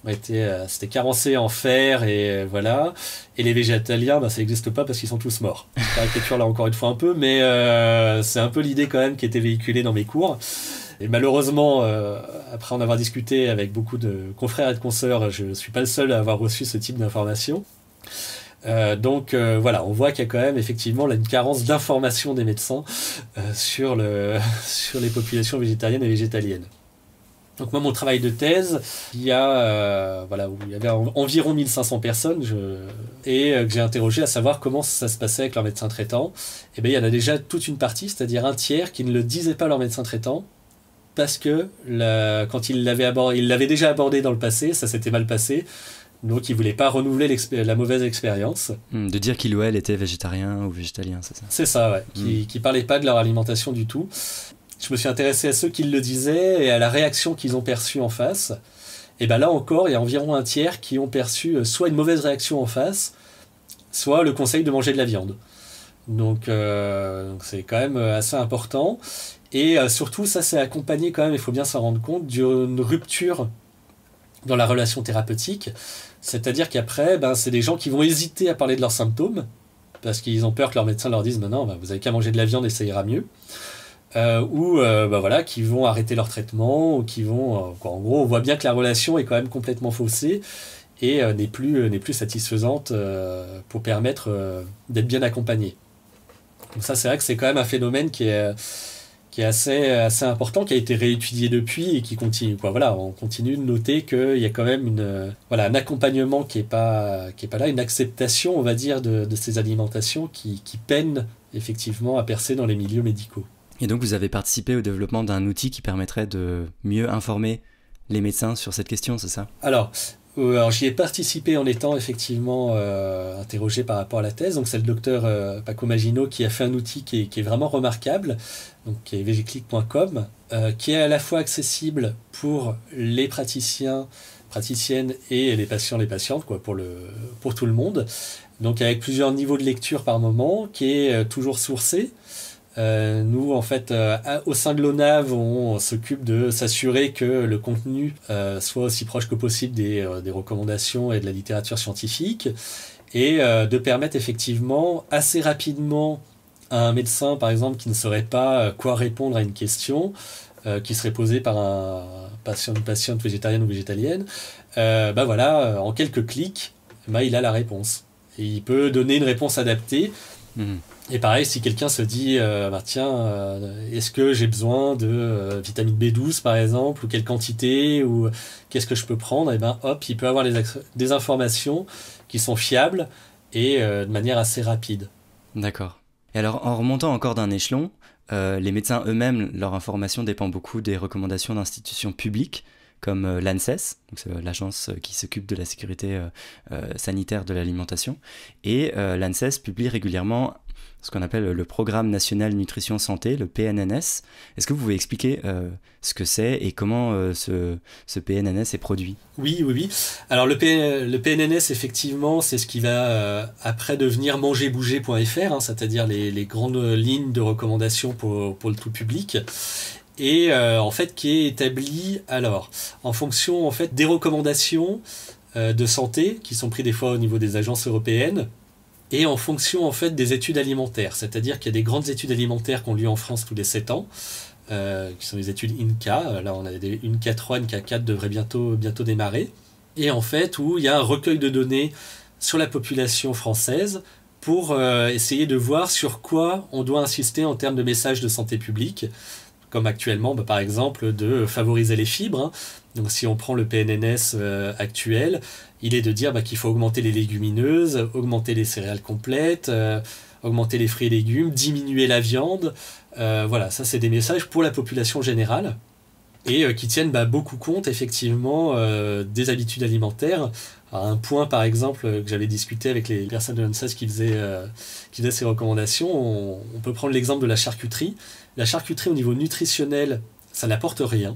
c'était carencé en fer et voilà. Et les végétaliens, ça n'existe pas parce qu'ils sont tous morts. Caricature là encore une fois un peu, mais c'est un peu l'idée quand même qui était véhiculée dans mes cours. Et malheureusement, après en avoir discuté avec beaucoup de confrères et de consoeurs, je ne suis pas le seul à avoir reçu ce type d'informations. Donc on voit qu'il y a quand même effectivement là, une carence d'information des médecins sur les populations végétariennes et végétaliennes. Donc moi, mon travail de thèse, où il y avait environ 1500 personnes, et que j'ai interrogé à savoir comment ça se passait avec leur médecin traitant. Et il y en a déjà toute une partie, c'est-à-dire un tiers, qui ne le disait pas leur médecin traitant, parce que quand il l'avait déjà abordé dans le passé, ça s'était mal passé, donc il ne voulait pas renouveler la mauvaise expérience. De dire qu'il ou elle était végétarien ou végétalien, c'est ça ? C'est ça, ouais. Qui ne parlaient pas de leur alimentation du tout. Je me suis intéressé à ceux qui le disaient et à la réaction qu'ils ont perçue en face. Et là encore, il y a environ un tiers qui ont perçu soit une mauvaise réaction en face, soit le conseil de manger de la viande. Donc c'est quand même assez important. Et surtout, ça c'est accompagné quand même, il faut bien s'en rendre compte, d'une rupture dans la relation thérapeutique. C'est-à-dire qu'après, c'est des gens qui vont hésiter à parler de leurs symptômes, parce qu'ils ont peur que leur médecin leur dise « Non, vous n'avez qu'à manger de la viande et ça ira mieux ». Qui vont arrêter leur traitement, ou qui vont... en gros, on voit bien que la relation est quand même complètement faussée et n'est plus satisfaisante pour permettre d'être bien accompagné. Donc ça, c'est vrai que c'est quand même un phénomène qui est assez important, qui a été réétudié depuis et qui continue. On continue de noter qu'il y a quand même un accompagnement qui est pas là, une acceptation, on va dire, de ces alimentations qui peinent effectivement à percer dans les milieux médicaux. Et donc vous avez participé au développement d'un outil qui permettrait de mieux informer les médecins sur cette question, c'est ça ? Alors, Alors j'y ai participé en étant effectivement interrogé par rapport à la thèse. Donc c'est le docteur Paco Magino qui a fait un outil qui est vraiment remarquable, donc qui est vgclick.com, qui est à la fois accessible pour les praticiens, praticiennes et les patients, les patientes, quoi, pour tout le monde. Donc avec plusieurs niveaux de lecture par moment, qui est toujours sourcé. Nous, en fait, au sein de l'ONAV, on s'occupe de s'assurer que le contenu soit aussi proche que possible des recommandations et de la littérature scientifique, et de permettre effectivement assez rapidement à un médecin, par exemple, qui ne saurait pas quoi répondre à une question qui serait posée par une patiente végétarienne ou végétalienne, voilà, en quelques clics, il a la réponse. Et il peut donner une réponse adaptée. Et pareil, si quelqu'un se dit, est-ce que j'ai besoin de vitamine B12 par exemple, ou quelle quantité, ou qu'est-ce que je peux prendre, et il peut avoir des informations qui sont fiables et de manière assez rapide. D'accord. Et alors, en remontant encore d'un échelon, les médecins eux-mêmes, leur information dépend beaucoup des recommandations d'institutions publiques, comme l'ANSES, donc c'est l'agence qui s'occupe de la sécurité sanitaire de l'alimentation. Et l'ANSES publie régulièrement ce qu'on appelle le Programme National Nutrition Santé, le PNNS. Est-ce que vous pouvez expliquer ce que c'est et comment ce PNNS est produit ? Oui. Alors le PNNS, effectivement, c'est ce qui va après devenir mangerbouger.fr, c'est-à-dire les grandes lignes de recommandations pour le tout public. Et en fait qui est établi en fonction en fait des recommandations de santé qui sont prises des fois au niveau des agences européennes, et en fonction en fait des études alimentaires, c'est-à-dire qu'il y a des grandes études alimentaires qui ont lieu en France tous les 7 ans, qui sont les études INCA. Là on a des INCA 3, INCA 4 devraient bientôt démarrer, et en fait où il y a un recueil de données sur la population française pour essayer de voir sur quoi on doit insister en termes de messages de santé publique, comme actuellement, par exemple, de favoriser les fibres. Donc si on prend le PNNS actuel, il est de dire qu'il faut augmenter les légumineuses, augmenter les céréales complètes, augmenter les fruits et légumes, diminuer la viande. Voilà, ça c'est des messages pour la population générale, et qui tiennent beaucoup compte effectivement des habitudes alimentaires. À un point par exemple que j'avais discuté avec les personnes de l'ANSES qui faisaient ces recommandations, on peut prendre l'exemple de la charcuterie. La charcuterie au niveau nutritionnel, ça n'apporte rien.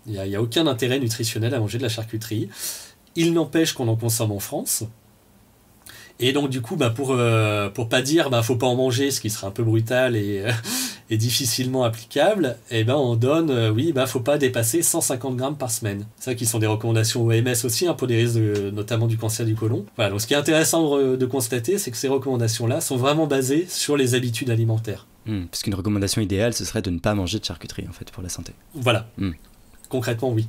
Il n'y a aucun intérêt nutritionnel à manger de la charcuterie. Il n'empêche qu'on en consomme en France. Et donc du coup, pour pas dire faut pas en manger, ce qui serait un peu brutal et difficilement applicable, on donne faut pas dépasser 150 grammes par semaine. Ça qui sont des recommandations OMS aussi, pour des risques notamment du cancer du côlon. Voilà, donc ce qui est intéressant de constater, c'est que ces recommandations-là sont vraiment basées sur les habitudes alimentaires. Parce qu'une recommandation idéale, ce serait de ne pas manger de charcuterie en fait pour la santé. Voilà. Concrètement, oui.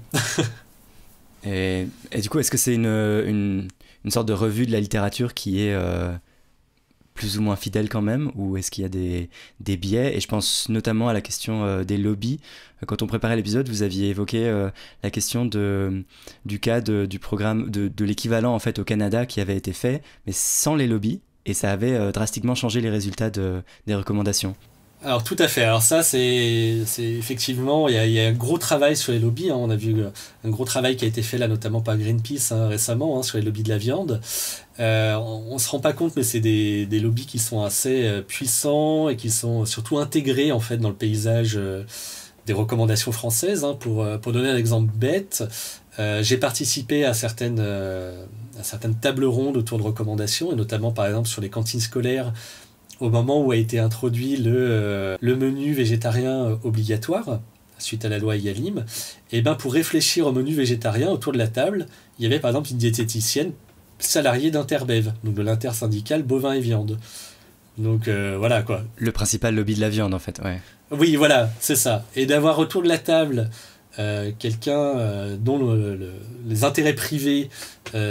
et du coup, est-ce que c'est une sorte de revue de la littérature qui est plus ou moins fidèle quand même, ou est-ce qu'il y a des biais ? Et je pense notamment à la question des lobbies. Quand on préparait l'épisode, vous aviez évoqué la question du cas du programme, de l'équivalent en fait au Canada qui avait été fait, mais sans les lobbies, et ça avait drastiquement changé les résultats des recommandations. Alors tout à fait. Alors ça c'est effectivement, il y a un gros travail sur les lobbies. On a vu un gros travail qui a été fait là notamment par Greenpeace récemment sur les lobbies de la viande. On se rend pas compte, mais c'est des lobbies qui sont assez puissants et qui sont surtout intégrés en fait dans le paysage des recommandations françaises. Pour donner un exemple bête, j'ai participé à certaines tables rondes autour de recommandations, et notamment par exemple sur les cantines scolaires, au moment où a été introduit le menu végétarien obligatoire, suite à la loi Egalim. Et pour réfléchir au menu végétarien, autour de la table, il y avait par exemple une diététicienne salariée d'Interbev, donc de l'intersyndical bovin et viande. Donc voilà quoi. Le principal lobby de la viande en fait, ouais. Oui, voilà, c'est ça. Et d'avoir autour de la table quelqu'un dont les intérêts privés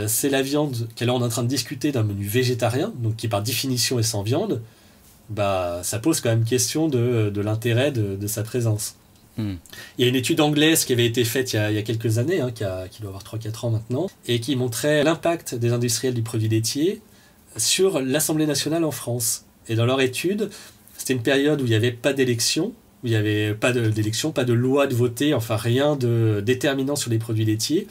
c'est la viande, qu'alors on est en train de discuter d'un menu végétarien, donc qui par définition est sans viande, ça pose quand même question de l'intérêt de sa présence. Il y a une étude anglaise qui avait été faite il y a quelques années, qui doit avoir 3-4 ans maintenant, et qui montrait l'impact des industriels du produit laitier sur l'Assemblée nationale en France. Et dans leur étude, c'était une période où il n'y avait pas d'élection, où il n'y avait pas de loi de voter, enfin rien de déterminant sur les produits laitiers.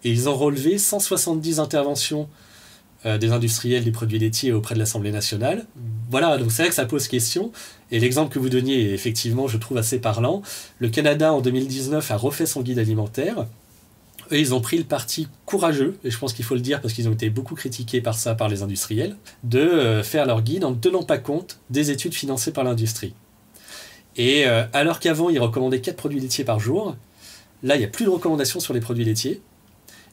et ils ont relevé 170 interventions des industriels des produits laitiers auprès de l'Assemblée nationale. Voilà, donc c'est vrai que ça pose question. Et l'exemple que vous donniez est effectivement, je trouve, assez parlant. Le Canada, en 2019, a refait son guide alimentaire. Eux, ils ont pris le parti courageux, et je pense qu'il faut le dire parce qu'ils ont été beaucoup critiqués par ça, par les industriels, de faire leur guide en ne tenant pas compte des études financées par l'industrie. Et alors qu'avant, ils recommandaient 4 produits laitiers par jour, là, il n'y a plus de recommandations sur les produits laitiers,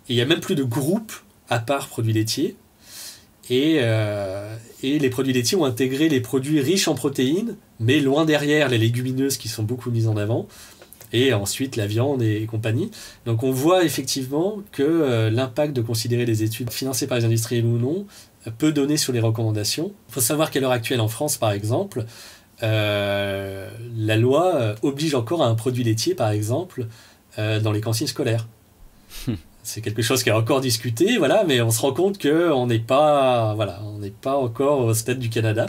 et il n'y a même plus de groupe à part produits laitiers. Et les produits laitiers ont intégré les produits riches en protéines, mais loin derrière les légumineuses qui sont beaucoup mises en avant, et ensuite la viande et compagnie. Donc on voit effectivement que l'impact de considérer les études financées par les industriels ou non peut donner sur les recommandations. Il faut savoir qu'à l'heure actuelle en France, par exemple, la loi oblige encore à un produit laitier, par exemple, dans les cantines scolaires. C'est quelque chose qui est encore discuté, voilà, mais on se rend compte qu'on n'est pas, voilà, on n'est pas encore au stade du Canada,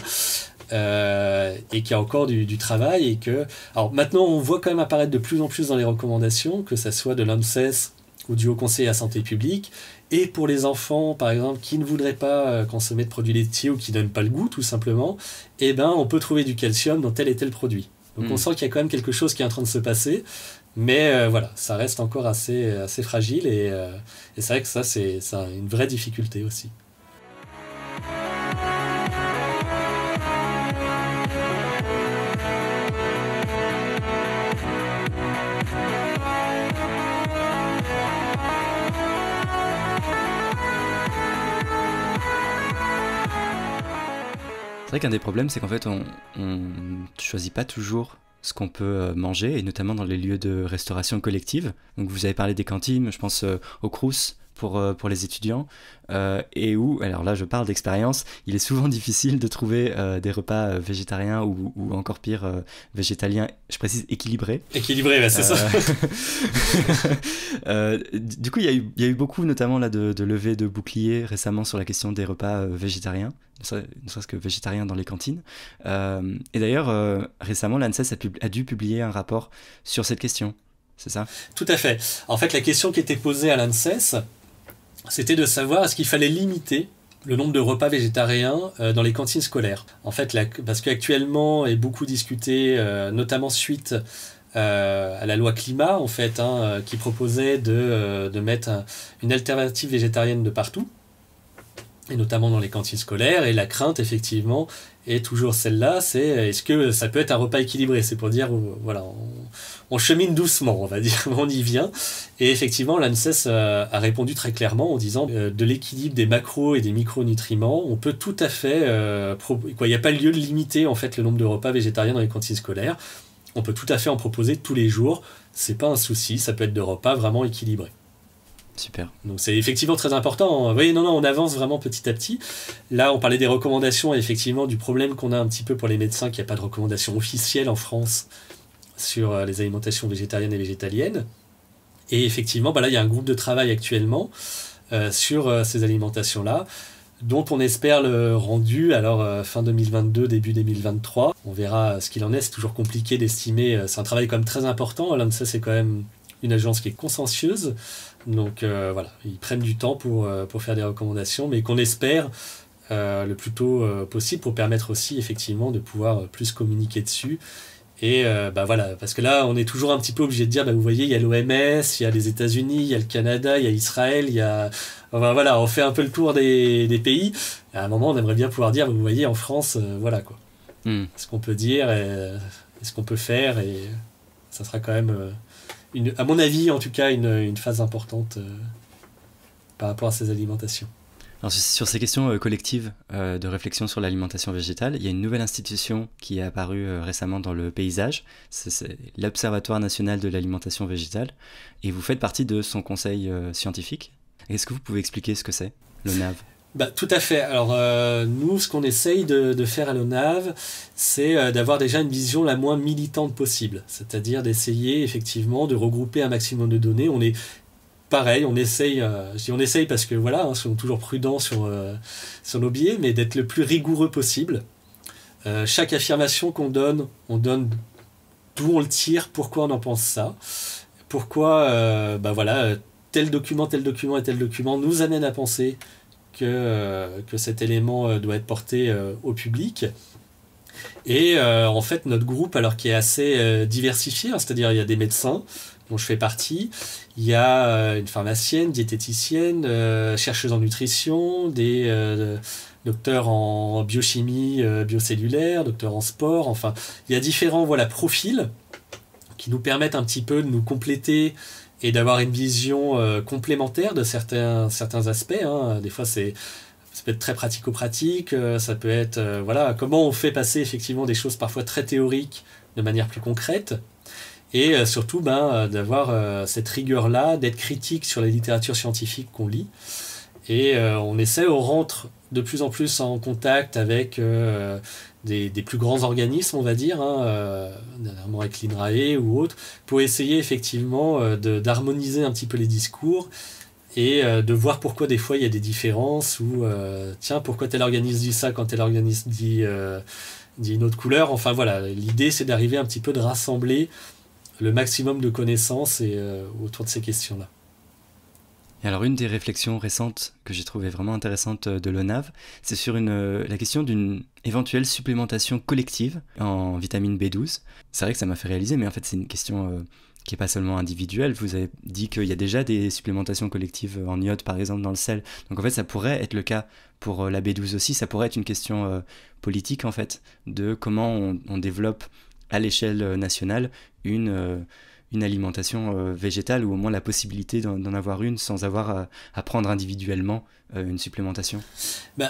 et qu'il y a encore du travail. Et que... Alors maintenant, on voit quand même apparaître de plus en plus dans les recommandations, que ça soit de l'ANSES ou du Haut Conseil à la Santé publique, et pour les enfants, par exemple, qui ne voudraient pas consommer de produits laitiers ou qui ne donnent pas le goût, tout simplement, eh ben, on peut trouver du calcium dans tel et tel produit. Donc on sent qu'il y a quand même quelque chose qui est en train de se passer. Mais voilà, ça reste encore assez fragile et c'est vrai que ça, c'est une vraie difficulté aussi. C'est vrai qu'un des problèmes, c'est qu'en fait, on ne choisit pas toujours ce qu'on peut manger, et notamment dans les lieux de restauration collective. Donc vous avez parlé des cantines, je pense au Crous pour les étudiants, et où, alors là je parle d'expérience, il est souvent difficile de trouver des repas végétariens ou encore pire, végétaliens, je précise équilibrés. Équilibrés, bah, c'est ça. Du coup, il y a eu beaucoup, notamment là, de levées de boucliers récemment sur la question des repas végétariens, ne serait-ce que végétariens dans les cantines. Et d'ailleurs, récemment, l'ANSES a dû publier un rapport sur cette question, c'est ça ? Tout à fait. En fait, la question qui était posée à l'ANSES, c'était de savoir est-ce qu'il fallait limiter le nombre de repas végétariens dans les cantines scolaires. En fait, parce qu'actuellement est beaucoup discuté, notamment suite à la loi climat, en fait, qui proposait de mettre une alternative végétarienne de partout, et notamment dans les cantines scolaires. Et la crainte, effectivement, est toujours celle-là, c'est est-ce que ça peut être un repas équilibré ? C'est pour dire, voilà, on chemine doucement, on va dire, on y vient. Et effectivement, l'ANSES a répondu très clairement en disant de l'équilibre des macros et des micronutriments, on peut tout à fait... il n'y a pas lieu de limiter en fait, le nombre de repas végétariens dans les cantines scolaires. On peut tout à fait en proposer tous les jours. C'est pas un souci, ça peut être de repas vraiment équilibrés. Super. Donc c'est effectivement très important. Vous voyez, non, on avance vraiment petit à petit. Là, on parlait des recommandations et effectivement du problème qu'on a un petit peu pour les médecins, qu'il n'y a pas de recommandations officielles en France sur les alimentations végétariennes et végétaliennes. Et effectivement, là, il y a un groupe de travail actuellement sur ces alimentations-là, dont on espère le rendu fin 2022, début 2023. On verra ce qu'il en est, c'est toujours compliqué d'estimer. C'est un travail quand même très important. L'ANSES, c'est quand même une agence qui est consciencieuse. Donc voilà, ils prennent du temps pour faire des recommandations, mais qu'on espère le plus tôt possible pour permettre aussi effectivement de pouvoir plus communiquer dessus. Et voilà, parce que là, on est toujours un petit peu obligé de dire, vous voyez, il y a l'OMS, il y a les États-Unis, il y a le Canada, il y a Israël, il y a... voilà, on fait un peu le tour des pays. Et à un moment, on aimerait bien pouvoir dire, vous voyez, en France, voilà quoi. Ce qu'on peut dire et ce qu'on peut faire, et ça sera quand même... à mon avis, en tout cas, une phase importante par rapport à ces alimentations. Alors, sur ces questions collectives de réflexion sur l'alimentation végétale, il y a une nouvelle institution qui est apparue récemment dans le paysage, c'est l'Observatoire national de l'alimentation végétale, et vous faites partie de son conseil scientifique. Est-ce que vous pouvez expliquer ce que c'est, l'ONAV ? Tout à fait. Alors nous, ce qu'on essaye de faire à l'ONAV, c'est d'avoir déjà une vision la moins militante possible. C'est-à-dire d'essayer effectivement de regrouper un maximum de données. On est pareil, on essaye, je dis on essaye parce que voilà, soyons toujours prudents sur nos biais, mais d'être le plus rigoureux possible. Chaque affirmation qu'on donne, on donne d'où on le tire, pourquoi on en pense ça, pourquoi tel document et tel document nous amène à penser que cet élément doit être porté au public. Et en fait, notre groupe, alors qui est assez diversifié, hein, c'est-à-dire il y a des médecins dont je fais partie, il y a une pharmacienne, diététicienne, chercheuse en nutrition, des docteurs en biochimie biocellulaire, docteurs en sport, enfin, il y a différents profils qui nous permettent un petit peu de nous compléter et d'avoir une vision complémentaire de certains aspects. Hein. Des fois, ça peut être très pratico-pratique, ça peut être comment on fait passer effectivement des choses parfois très théoriques de manière plus concrète, et surtout d'avoir cette rigueur-là, d'être critique sur les littératures scientifiques qu'on lit. Et on rentre de plus en plus en contact avec des plus grands organismes, on va dire, dernièrement avec l'INRAE ou autres, pour essayer effectivement d'harmoniser un petit peu les discours et de voir pourquoi des fois il y a des différences, ou pourquoi tel organisme dit ça quand tel organisme dit une autre couleur. Enfin voilà, l'idée c'est d'arriver un petit peu de rassembler le maximum de connaissances autour de ces questions-là. Et alors une des réflexions récentes que j'ai trouvées vraiment intéressantes de l'ONAV, c'est sur la question d'une éventuelle supplémentation collective en vitamine B12. C'est vrai que ça m'a fait réaliser, mais en fait c'est une question qui n'est pas seulement individuelle. Vous avez dit qu'il y a déjà des supplémentations collectives en iode par exemple dans le sel. Donc en fait ça pourrait être le cas pour la B12 aussi, ça pourrait être une question politique en fait, de comment on développe à l'échelle nationale une alimentation végétale, ou au moins la possibilité d'en avoir une sans avoir à prendre individuellement une supplémentation.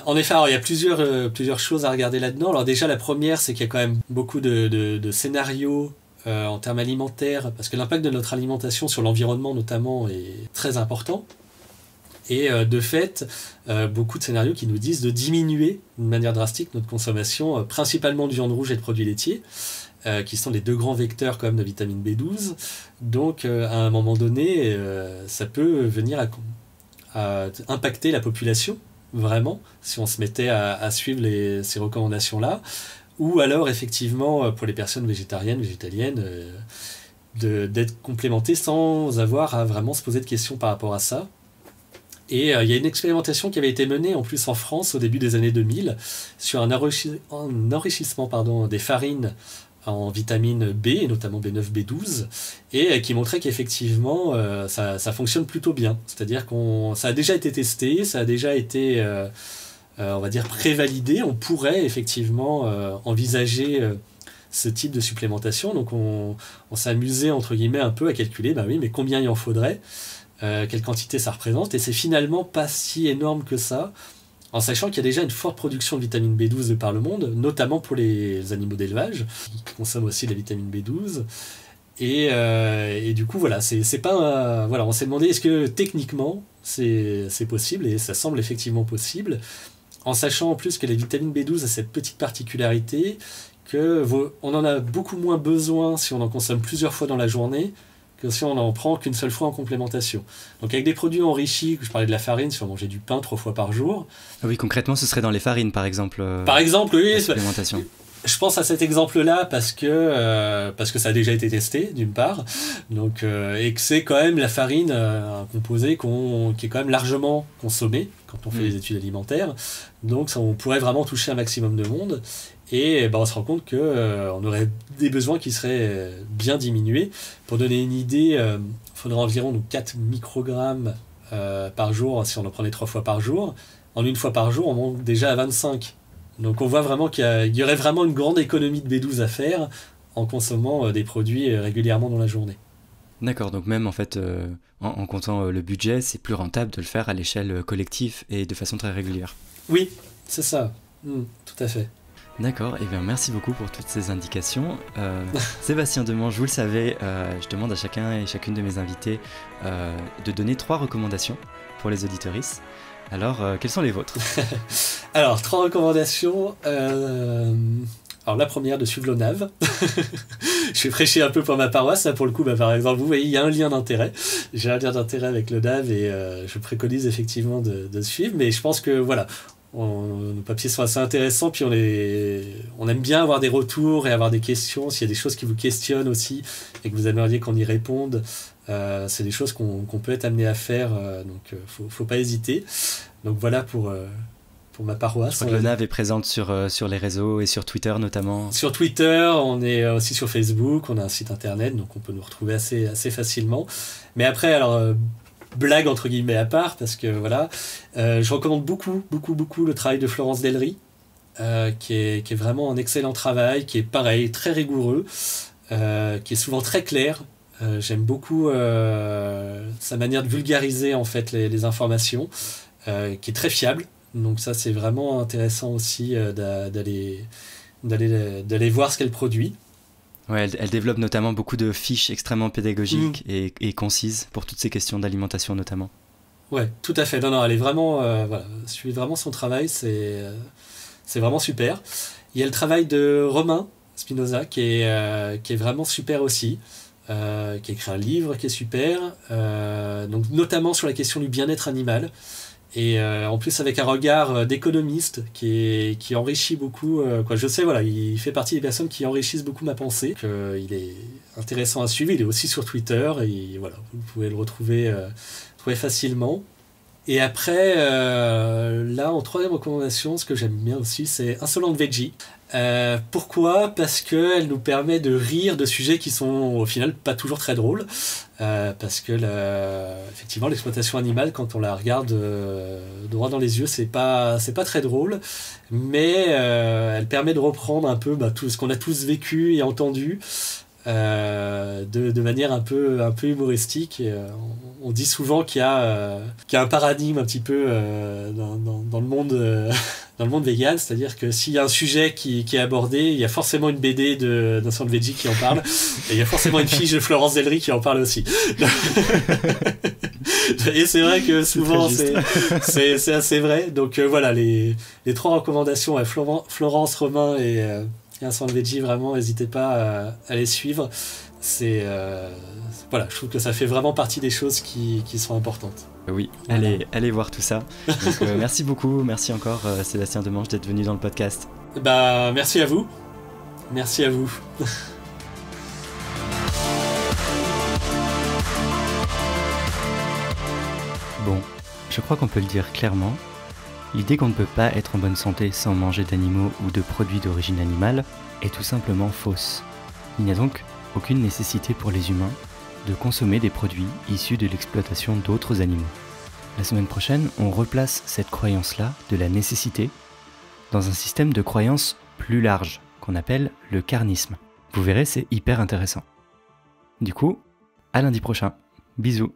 En effet, alors, il y a plusieurs choses à regarder là-dedans. Alors déjà, la première, c'est qu'il y a quand même beaucoup de scénarios en termes alimentaires, parce que l'impact de notre alimentation sur l'environnement notamment est très important. Et de fait, beaucoup de scénarios qui nous disent de diminuer d'une manière drastique notre consommation, principalement de viande rouge et de produits laitiers, qui sont les deux grands vecteurs quand même de vitamine B12. Donc à un moment donné, ça peut venir à impacter la population, vraiment, si on se mettait à suivre ces recommandations-là. Ou alors effectivement, pour les personnes végétariennes, d'être complémentées sans avoir à vraiment se poser de questions par rapport à ça. Et il y a une expérimentation qui avait été menée en plus en France au début des années 2000 sur un enrichissement des farines en vitamine B, et notamment B9, B12, et qui montrait qu'effectivement ça fonctionne plutôt bien. C'est-à-dire ça a déjà été testé, ça a déjà été on va dire prévalidé. On pourrait effectivement envisager ce type de supplémentation. Donc on s'est amusé entre guillemets un peu à calculer, mais combien il en faudrait, quelle quantité ça représente, et c'est finalement pas si énorme que ça, en sachant qu'il y a déjà une forte production de vitamine B12 de par le monde, notamment pour les animaux d'élevage, qui consomment aussi la vitamine B12. Et du coup, on s'est demandé est-ce que techniquement c'est possible, et ça semble effectivement possible, en sachant en plus que la vitamine B12 a cette petite particularité qu'on en a beaucoup moins besoin si on en consomme plusieurs fois dans la journée que si on n'en prend qu'une seule fois en complémentation. Donc avec des produits enrichis, je parlais de la farine, si on mangeait du pain 3 fois par jour. Oui, concrètement, ce serait dans les farines, par exemple. Par exemple, oui. La supplémentation. Je pense à cet exemple-là parce que ça a déjà été testé, d'une part, donc, et que c'est quand même la farine, un composé qui est quand même largement consommé quand on fait des études alimentaires. Donc on pourrait vraiment toucher un maximum de monde. Et on se rend compte qu'on aurait des besoins qui seraient bien diminués. Pour donner une idée, il faudrait environ 4 microgrammes par jour si on en prenait 3 fois par jour. En une fois par jour, on monte déjà à 25. Donc on voit vraiment qu'il y aurait vraiment une grande économie de B12 à faire en consommant des produits régulièrement dans la journée. D'accord, donc même en fait, en comptant le budget, c'est plus rentable de le faire à l'échelle collective et de façon très régulière. Oui, c'est ça, tout à fait. D'accord, et bien merci beaucoup pour toutes ces indications. Sébastien Demange, vous le savez, je demande à chacun et chacune de mes invités de donner 3 recommandations pour les auditeuristes. Alors, quelles sont les vôtres? Alors, 3 recommandations. Alors, la première, de suivre l'ONAV. Je vais prêcher un peu pour ma paroisse. Là, pour le coup, par exemple, vous voyez, il y a un lien d'intérêt. J'ai un lien d'intérêt avec l'ONAV et je préconise effectivement de suivre. Mais je pense que, voilà, nos papiers sont assez intéressants. Puis on aime bien avoir des retours et avoir des questions. S'il y a des choses qui vous questionnent aussi et que vous aimeriez qu'on y réponde, C'est des choses qu'on peut être amené à faire, donc faut pas hésiter. Donc voilà pour ma paroisse. Je crois que l'ONAV est présente sur les réseaux et sur Twitter notamment. Sur Twitter, on est aussi sur Facebook, on a un site internet, donc on peut nous retrouver assez facilement. Mais après, alors, blague entre guillemets à part, parce que voilà, je recommande beaucoup le travail de Florence Delry, qui est vraiment un excellent travail, qui est pareil, très rigoureux, qui est souvent très clair. J'aime beaucoup sa manière de vulgariser en fait les informations, qui est très fiable. Donc ça, c'est vraiment intéressant aussi d'aller voir ce qu'elle produit. Ouais, elle développe notamment beaucoup de fiches extrêmement pédagogiques et concises pour toutes ces questions d'alimentation notamment. Ouais, tout à fait. Non, elle est vraiment... voilà, suivez vraiment son travail, c'est vraiment super. Il y a le travail de Romain Spinoza qui est vraiment super aussi, qui a écrit un livre qui est super, donc notamment sur la question du bien-être animal. Et en plus avec un regard d'économiste qui enrichit beaucoup, je sais, voilà, il fait partie des personnes qui enrichissent beaucoup ma pensée. Il est intéressant à suivre, il est aussi sur Twitter, et voilà, vous pouvez le retrouver facilement. Et après, là, en troisième recommandation, ce que j'aime bien aussi, c'est Insolent Veggie. Pourquoi ? Parce qu'elle nous permet de rire de sujets qui sont au final pas toujours très drôles. Parce que effectivement, l'exploitation animale, quand on la regarde droit dans les yeux, c'est pas très drôle. Mais elle permet de reprendre un peu tout ce qu'on a tous vécu et entendu. De manière un peu humoristique. Et, on dit souvent qu'il y a un paradigme un petit peu dans le monde dans le monde vegan, c'est-à-dire que s'il y a un sujet qui est abordé, il y a forcément une BD d'Insolent Veggie qui en parle, et il y a forcément une fiche de Florence Delry qui en parle aussi. Et c'est vrai que souvent c'est assez vrai. Donc voilà, les trois recommandations à Florence, Romain et Insolent Veggie, vraiment n'hésitez pas à les suivre. Voilà, je trouve que ça fait vraiment partie des choses qui sont importantes. Oui, allez voir tout ça. Donc, merci beaucoup, merci encore Sébastien Demange d'être venu dans le podcast. Merci à vous. Merci à vous. Bon, je crois qu'on peut le dire clairement. L'idée qu'on ne peut pas être en bonne santé sans manger d'animaux ou de produits d'origine animale est tout simplement fausse. Il n'y a donc aucune nécessité pour les humains de consommer des produits issus de l'exploitation d'autres animaux. La semaine prochaine, on replace cette croyance-là de la nécessité dans un système de croyances plus large qu'on appelle le carnisme. Vous verrez, c'est hyper intéressant. Du coup, à lundi prochain. Bisous.